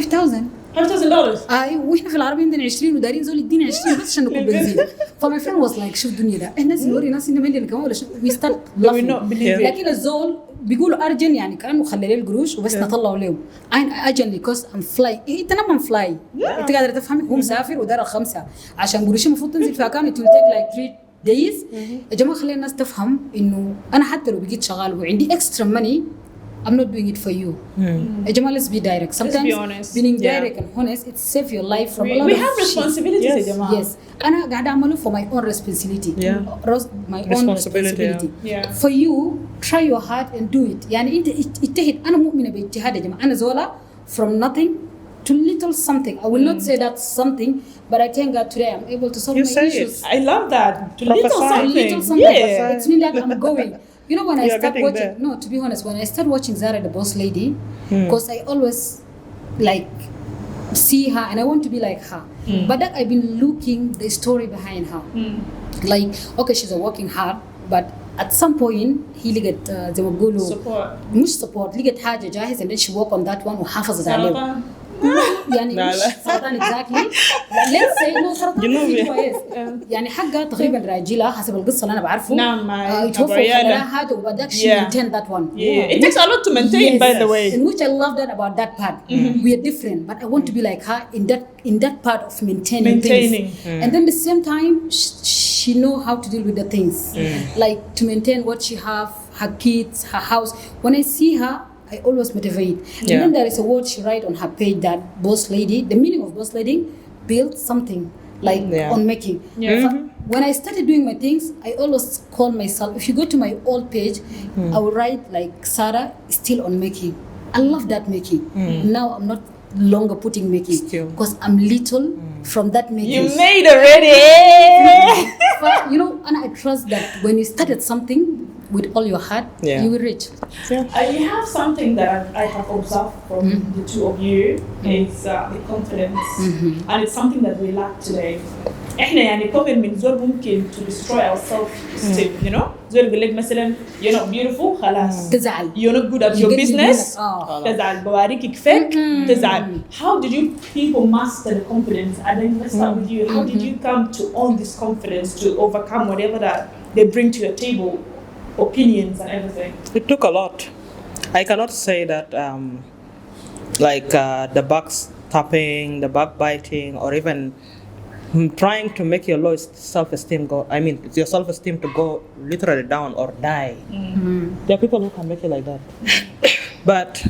اي واحنا في العربيه عندنا 20 ودارين زول يدينا 20 بس عشان ناكل بنزين فما فريند واز لايك شوف الدنيا ده الناس نوري ناس انه مليون كمان ولا شو وي ستارت لكن الزول بيقولوا ارجن يعني كانه خلي لي القروش وبس نطلعوا له اجن ليكوز ام فلاي انت ما فلاي انت قادر تفهمي هو مسافر ودار الخمسه عشان قروشي المفروض تنزل في اكاونت تيك لايك 3 days يا جماعه خلينا الناس تفهم انه انا حتى لو بقيت شغال وعندي extra money I'm not doing it for you. يا جماعة let's be direct. Sometimes being direct and honest it save your life from a lot of we have responsibilities يا جماعة. Yes. أنا قاعدة أعمله for my own responsibility. My own responsibility. For you try your heart and do it. يعني أنت اجتهد أنا مؤمنة باجتهاد يا جماعة أنا زولا from nothing to little something. I will not say that's something, but I thank God today I'm able to solve my issues. I love that. To little something. Yeah. It's mean that I'm going. You know when I start watching, no, to be honest, when I start watching Zara the Boss Lady, because I always like see her and I want to be like her. But that I've been looking the story behind her. Like, okay, she's a working hard, but at some point he لقت زي ما بيقولوا مش support لقت حاجة جاهز and then she work on that one وحافظت عليه. يعني مش سرطان exactly. Let's say no سرطان كويس. يعني حقها تقريبا راجلة حسب القصة اللي أنا بعرفه. نعم. يتوفى وخلاها هذا وبعدك she maintain that one. It takes a lot to maintain by the way. In which I love that about that part. We are different, but I want to be like her in that part of maintaining things. And then at the same time she know how to deal with the things. Like to maintain what she have, her kids, her house. When I see her I always motivate. And then there is a word she write on her page that boss lady, the meaning of boss lady, build something like on making. When I started doing my things, I always call myself, if you go to my old page, I will write like Sarah still on making. I love that making. Now I'm not longer putting making Still. because I'm little from that making. You made already. But, and I trust that when you started something with all your heart, Yeah. you will reach. You have something that I have observed from the two of you is the confidence, and it's something that we lack today. احنا يعني كمان من زول ممكن to destroy our self esteem, زول يقول لك مثلا you're not beautiful خلاص تزعل. you're not good at your business تزعل بواريك كفاك تزعل. How did you people master the confidence? And then let's start with you. How did you come to own this confidence to overcome whatever that they bring to your table, opinions and everything? It took a lot. I cannot say that the backstabbing, the backbiting, or even trying to make your low self-esteem your self-esteem to go literally down or die. There are people who can make it like that. But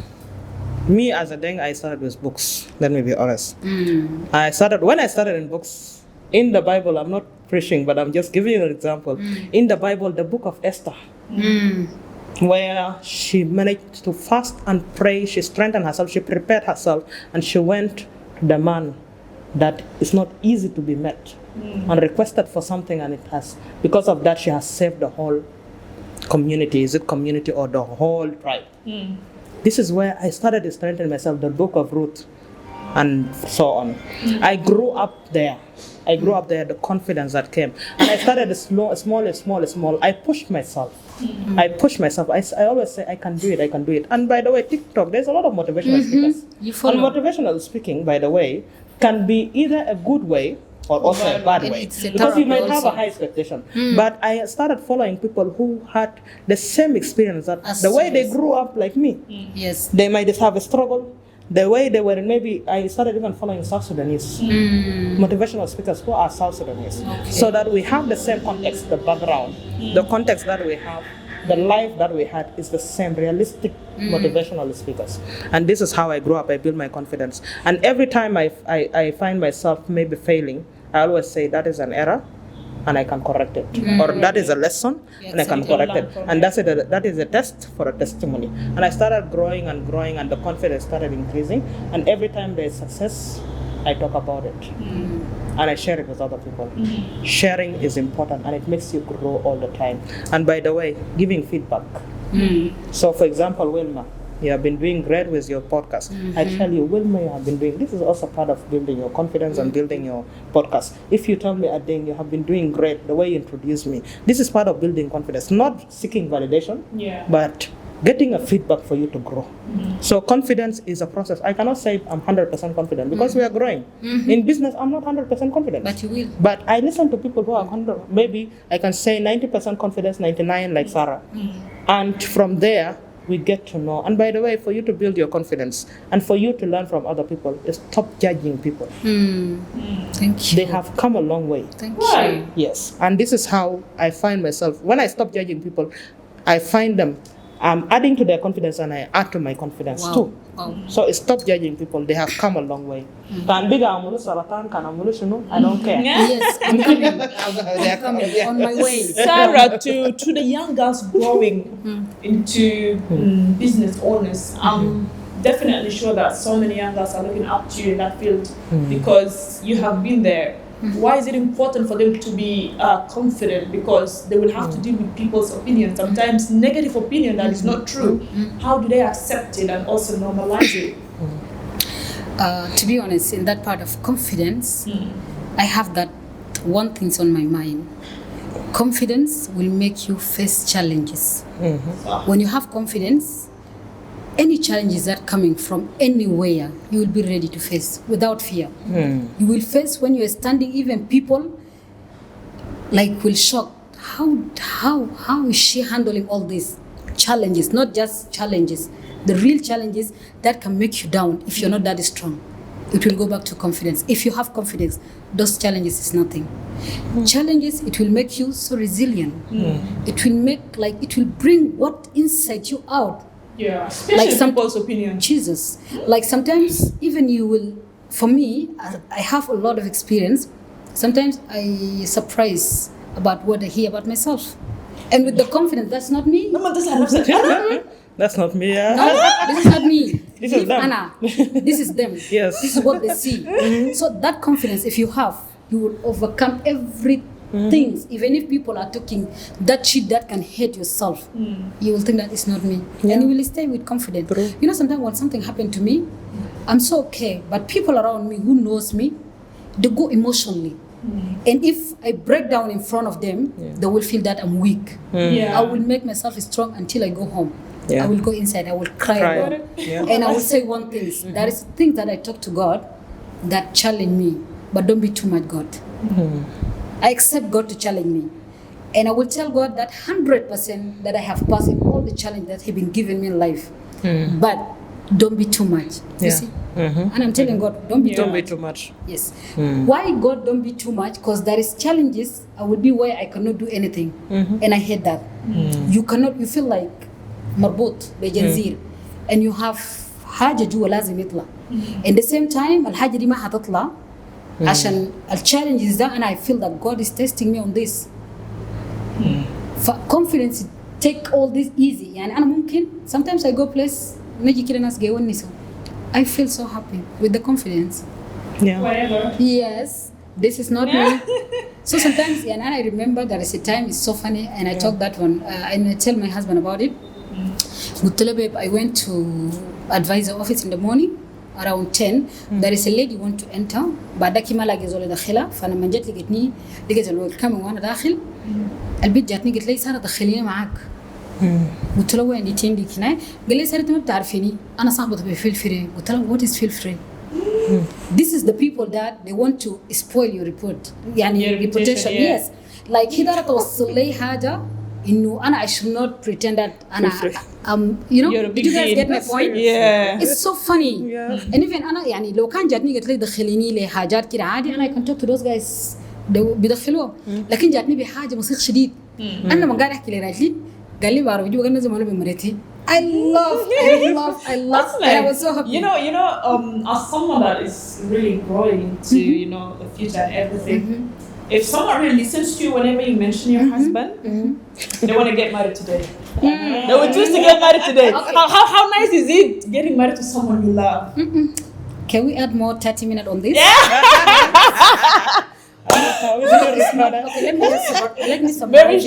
me as Adeng, I started with books. Let me be honest. When I started in books, in the Bible, I'm not preaching, but I'm just giving you an example. In the Bible, the book of Esther, where she managed to fast and pray, she strengthened herself, she prepared herself, and she went to the man that is not easy to be met and requested for something, and because of that she has saved the whole community. Is it community or the whole tribe? This is where I started to strengthen myself, the book of Ruth and so on. I grew up there, the confidence that came, and I started small. I pushed myself. I always say I can do it. And by the way, TikTok, there's a lot of motivational speakers. You follow. And motivational speaking, by the way, can be either a good way or also a bad way, because you might have a high expectation. But I started following people who had the same experience, that the way they grew up like me. Yes. They might just have a struggle. The way they were, maybe I started even following South Sudanese motivational speakers who are South Sudanese, so that we have the same context, the background, the context that we have, the life that we had is the same, realistic motivational speakers. And this is how I grew up. I built my confidence. And every time I find myself maybe failing, I always say that is an error and I can correct it. Or that is a lesson and I can correct it. And that is a test for a testimony. And I started growing and the confidence started increasing. And every time there is success, I talk about it. And I share it with other people. Sharing is important and it makes you grow all the time. And by the way, giving feedback. So for example, Willma, you have been doing great with your podcast. I tell you, Willma, you have been doing, this is also part of building your confidence and building your podcast. If you tell me, Adeng, you have been doing great, the way you introduced me, this is part of building confidence, not seeking validation, but getting a feedback for you to grow. So confidence is a process. I cannot say I'm 100% confident because we are growing. In business, I'm not 100% confident. But you will. But I listen to people who are 100, maybe I can say 90% confidence, 99 like Sarah. And from there, we get to know. And by the way, for you to build your confidence and for you to learn from other people, is stop judging people. Thank you. They have come a long way. Thank you. Yes. And this is how I find myself. When I stop judging people, I find them. I'm adding to their confidence and I add to my confidence too. Wow. So stop judging people. They have come a long way. I don't care. Yes, I'm coming on my way. Sarah, to the young girls growing into business owners, I'm definitely sure that so many young girls are looking up to you in that field because you have been there. Why is it important for them to be confident? Because they will have to deal with people's opinions, sometimes negative opinion that is not true. How do they accept it and also normalize it? To be honest, in that part of confidence, I have that one thing's on my mind. Confidence will make you face challenges. When you have confidence, any challenges that coming from anywhere, you will be ready to face without fear. You will face when you are standing, even people will shock. How is she handling all these challenges? Not just challenges, the real challenges that can make you down if you're not that strong. It will go back to confidence. If you have confidence, those challenges is nothing. Challenges, it will make you so resilient. It will bring what inside you out. Yeah, especially some people's opinion. Jesus. Sometimes even you will, for me, I have a lot of experience. Sometimes I surprise about what I hear about myself. And with the confidence, that's not me. ما تسأل نفسك. That's not me. Yeah. No, this is not me. This is them. Anna, this is them. Yes. This is what they see. So that confidence, if you have, you will overcome everything. Even if people are talking that shit that can hate yourself, you will think that it's not me. And you will stay with confidence. True. You know, sometimes when something happened to me, I'm so okay. But people around me who knows me, they go emotionally. And if I break down in front of them, they will feel that I'm weak. I will make myself strong until I go home. I will go inside, I will cry about it. And I will say one thing. There is things that I talk to God that challenge me, but don't be too much, God. I accept God to challenge me. And I will tell God that 100% that I have passed in all the challenge that He been giving me in life. But don't be too much. You see? And I'm telling God, don't be too much. Don't be too much. Yes. Why God don't be too much? Because there is challenges. I will be where I cannot do anything. And I hate that. You feel like مربوط بجنزير and you have حاجة جوا لازم يطلع. In the same time الحاجة دي ما حتطلع عشان الchallenges ده and I feel that God is testing me on this. Confidence take all this easy. يعني أنا ممكن sometimes I go place نجي كده ناس جاي ونسوا. I feel so happy with the confidence. Whatever. Yes, this is not me. So sometimes and I remember there is a time it's so funny and I talk that one and I tell my husband about it. قلت له babe, I went to advisor office in the morning around 10. There is a lady want to enter. بعدك ما لاقي زول يدخلها فأنا من جت لقيتني لقيت الويلكم وأنا داخل البيت جاتني قلت لي سارة دخليني معاك. قلت له وين تيم دي كنا؟ قال لي سارة أنت ما بتعرفيني أنا صاحبة بفيل فري. قلت له what is feel free? This is the people that they want to spoil your report. يعني reputation. Yes. Like كده توصل لي حاجة إنه أنا I should not pretend that أنا you know. You're a big Did you guys deal. get my point? Yeah. It's so funny. And even أنا يعني لو كان جاتني قلت لي دخليني لحاجات كده عادي أنا I can talk to those guys بيدخلوها. لكن جاتني بحاجة مصير شديد. أنا ما قاعد أحكي لراجلي قال لي بعرف يجوا قلنا زمان بمرتي. I love and I was so happy. You know, as someone that is really growing to, the future and everything, if someone really listens to you whenever you mention your husband, they want to get married today. They would choose to get married today. Okay. How nice is it getting married to someone you love? Can we add more 30 minutes on this? Okay, let me summarize.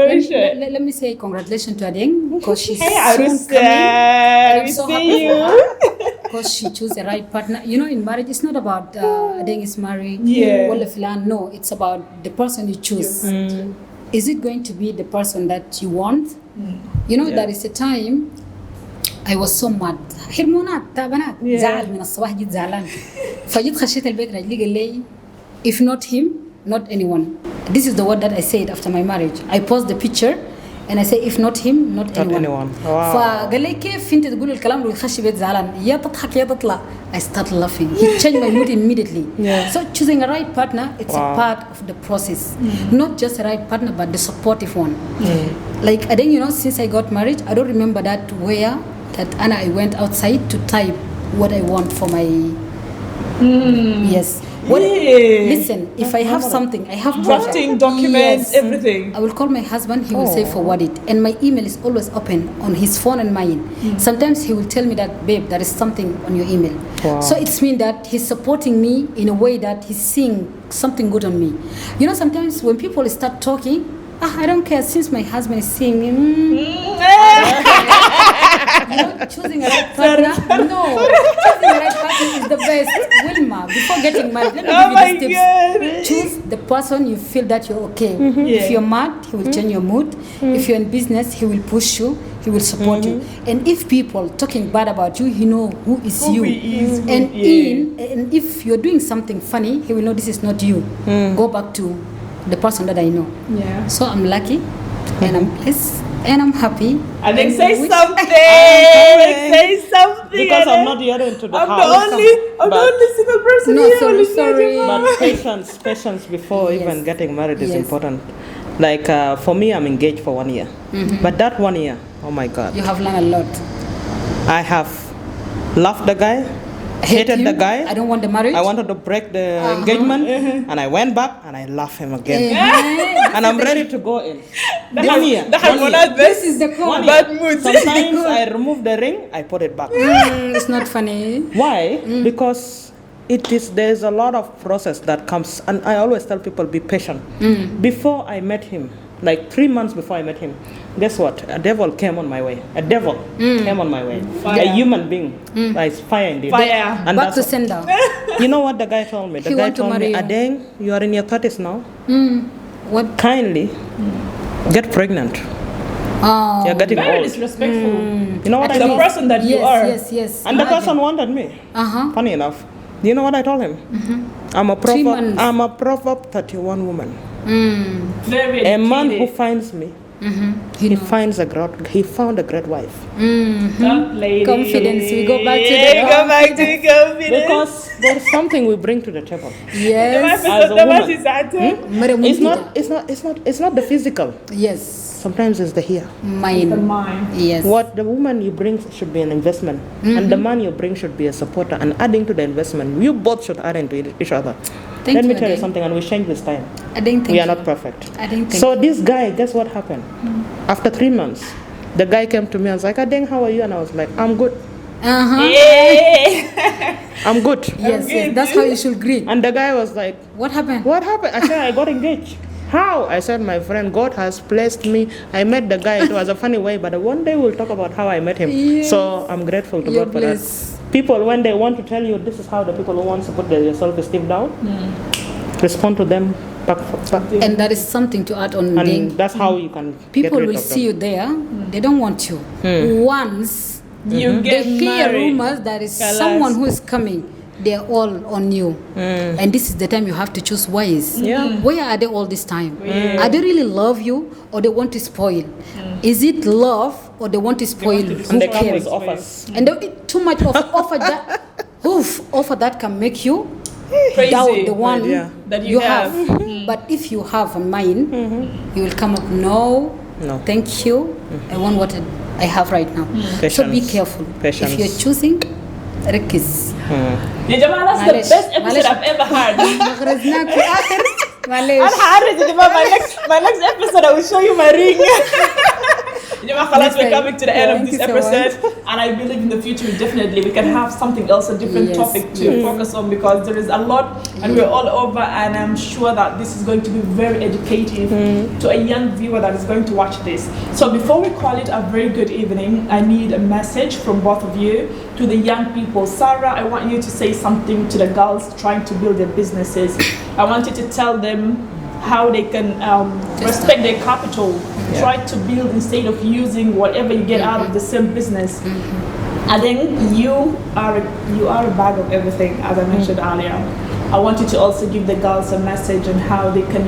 Very sure. Let me say congratulations to Adeng because she's soon Arusa, coming. And I'm so happy you. for her because she chose the right partner. You know, in marriage, it's not about Adeng is married. Wala filan. No, it's about the person you choose. Is it going to be the person that you want? You know, there is a time I was so mad. هرمونات تعبانات زعل من الصباح جيت زعلان فجيت خشيت البيت رجلي قال لي if not him not anyone. This is the word that I said after my marriage. I paused the picture and I say if not him not anyone. Wow. فقال لي كيف انت تقول الكلام اللي يخش بيت زعلان يا تضحك يا تطلع. I start laughing. He changed my mood immediately. So choosing a right partner, it's a part of the process. Not just a right partner but the supportive one. Like I think since I got married I don't remember that where that Anna I went outside to type what I want for my yes. Listen, if I have something, I have drafting documents, everything. I will call my husband, he will say forward it. And my email is always open on his phone and mine. Sometimes he will tell me that, babe, there is something on your email. So it's mean that he's supporting me in a way that he's seeing something good on me. Sometimes when people start talking, I don't care since my husband is seeing me. Choosing a right partner. No, choosing a right partner is the best. Willma, before getting married, let me give you these tips. Choose the person you feel that you're okay. If you're mad, he will change your mood. If you're in business, he will push you. He will support you. And if people talking bad about you, he know who is you. And if you're doing something funny, he will know this is not you. Go back to the person that I know. So I'm lucky and I'm blessed and I'm happy. And then say something. Say something. Because I'm not yet into the house. I'm the only single person here. Sorry. But patience before even getting married is important. Like for me, I'm engaged for 1 year. But that 1 year, oh my God. You have learned a lot. I have loved the guy. Hated the guy. I don't want the marriage. I wanted to break the engagement, and I went back and I love him again. And I'm ready to go in. 1 year. This is the call. bad mood. Sometimes I remove the ring, I put it back. It's not funny. Why? Because there's a lot of process that comes, and I always tell people be patient. Before I met him, like 3 months before I met him, guess what? A devil came on my way. A devil came on my way. Fire. A human being. Like fire indeed. Fire. And Back to that's sender. you know what the guy told me? The He guy want to told me, marry you. Adeng, you are in your 30s now. What? Kindly get pregnant. Oh. You're getting Very old. disrespectful. You know what I The mean? person that you are. Yes. And the person wanted me. Funny enough. Do you know what I told him? I'm a 3 months. Proverb 31 woman. Very A man who educated. finds me, he found a great wife. That lady. Confidence. We go back to Yeah, go back to the confidence. Because there's something we bring to the table. Yes. As a woman. Mara It's not the physical. Yes. Sometimes it's the here. The Mine. mind. Yes. What the woman you bring should be an investment, and the man you bring should be a supporter. And adding to the investment, you both should add into each other. Thank Let you, me tell you Adeng. something, and we change this time. I didn't think We are not perfect. I didn't think So this guy, guess what happened? After 3 months, the guy came to me and was like, Adeng, how are you? And I was like, I'm good. Yeah. I'm good. Yes. That's how you should greet. And the guy was like, What happened? what happened? I said, I got engaged. How? I said, my friend, God has placed me. I met the guy. It was a funny way, but one day we'll talk about how I met him. Yes. So I'm grateful to You're God for that. blessed. People, when they want to tell you, this is how the people who want to put their self-esteem down, respond to them back. And that is something to add on. And that's how you can People get rid will of see them. you there. They don't want you. Once You they get hear married. rumors that is Kalas. someone who is coming, they are all on you. And this is the time you have to choose wise. Yeah. Where are they all this time? Are they really love you or they want to spoil? Is it love or they want to spoil? to Who And they come cares? with offers. And too much of offer that offer that can make you Crazy. doubt the one Yeah. That you have. But if you have a mind, you will come up, no, thank you. I want what I have right now. So be Patience. careful. Patience. If you're choosing, ركز. يا جماعة that's the معلش. best episode معلش. I've ever had. مغرزناك في آخر. معلش. أنا هعرج يا جماعة my next episode I will show you my ring. يا جماعة خلاص we're coming to the end of Thank this you so much. episode and I believe in the future definitely we can have something else, a different Yes. topic to focus on because there is a lot and we're all over and I'm sure that this is going to be very educative to a young viewer that is going to watch this. So before we call it a very good evening, I need a message from both of you to the young people. Sarah, I want you to say something to the girls trying to build their businesses. I want you to tell them how they can respect their capital, try to build instead of using whatever you get out of the same business. And then you are a bag of everything, as I mentioned earlier. I want you to also give the girls a message on how they can,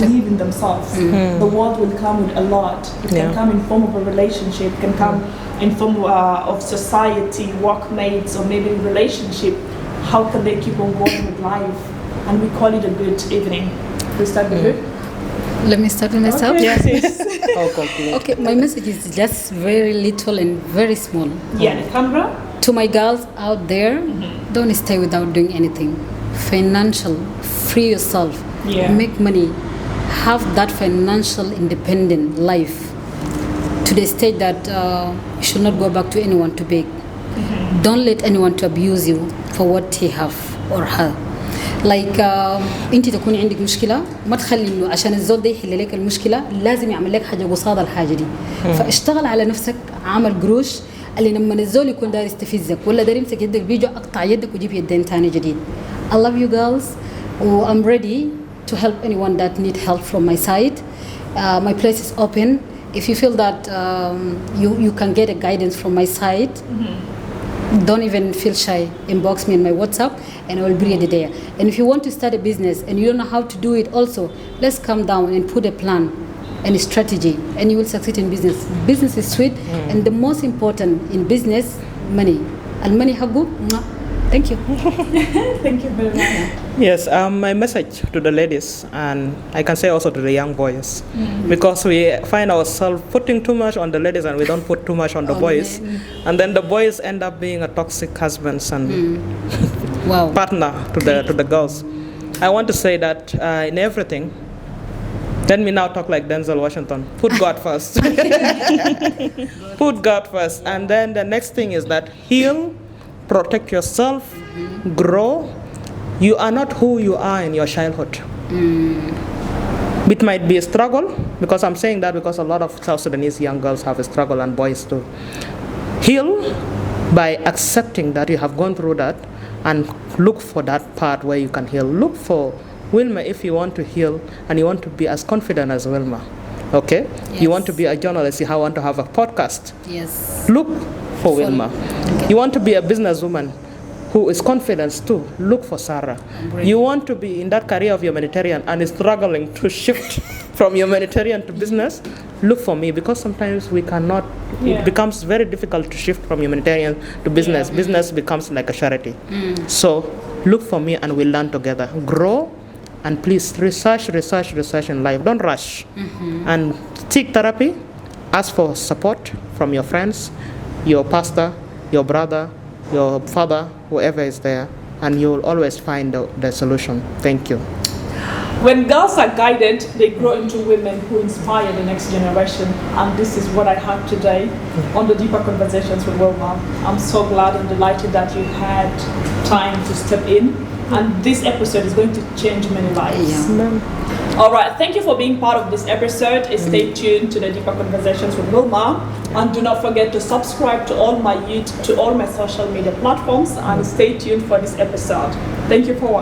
believe in themselves. The world will come with a lot. It can come in form of a relationship, it can come in form of society, workmates, or maybe relationship. How can they keep on going with life? And we call it a good evening. We start with you. Let me start with myself. Okay. Yes. How complete. Okay, my message is just very little and very small. Yeah, the camera. To my girls out there, don't stay without doing anything. Financial, free yourself, make money, have that financial independent life to the stage that you should not go back to anyone to beg. Don't let anyone to abuse you for what he have or her. Like انت تكوني عندك مشكله ما تخلي انه عشان الزول ده يحل لك المشكله لازم يعمل لك حاجه قصاد الحاجه دي. فاشتغل على نفسك، عمل قروش اللي لما الزول يكون داير يستفزك ولا داير يمسك يدك بيجي اقطع يدك ويجيب يدين ثاني جديد. I love you girls. I'm ready to help anyone that need help from my side. My place is open. If you feel that you can get a guidance from my side, don't even feel shy. Inbox me in my WhatsApp and I will be ready there. And if you want to start a business and you don't know how to do it also, let's come down and put a plan and a strategy and you will succeed in business. Business is sweet and the most important in business, money. And money hagu. Thank you. Thank you very much. Yes, my message to the ladies, and I can say also to the young boys, because we find ourselves putting too much on the ladies and we don't put too much on the boys, and then the boys end up being a toxic husbands and partner to the girls. I want to say that in everything, Let me now talk like Denzel Washington. Put God first. Put God first. And then the next thing is that heal, protect yourself, grow. You are not who you are in your childhood. It might be a struggle, because I'm saying that because a lot of South Sudanese young girls have a struggle, and boys too. Heal by accepting that you have gone through that, and look for that part where you can heal. Look for Willma if you want to heal and you want to be as confident as Willma. Okay? Yes. You want to be a journalist, you want to have a podcast. Yes. Look for Willma. Okay. You want to be a businesswoman who is confident too. Look for Sarah. You want to be in that career of humanitarian and is struggling to shift from humanitarian to business. Look for me, because sometimes we cannot. It becomes very difficult to shift from humanitarian to business. Business becomes like a charity. So look for me and we'll learn together. Grow, and please research in life. Don't rush. And seek therapy. Ask for support from your friends, your pastor, your brother, your father, whoever is there, and you will always find the solution. Thank you. When girls are guided, they grow into women who inspire the next generation. And this is what I had today on the Deeper Conversations with Willma. I'm so glad and delighted that you had time to step in. And this episode is going to change many lives. All right, thank you for being part of this episode. Stay tuned to the Deeper Conversations with Willma. And do not forget to subscribe to all my social media platforms, and stay tuned for this episode. Thank you for watching.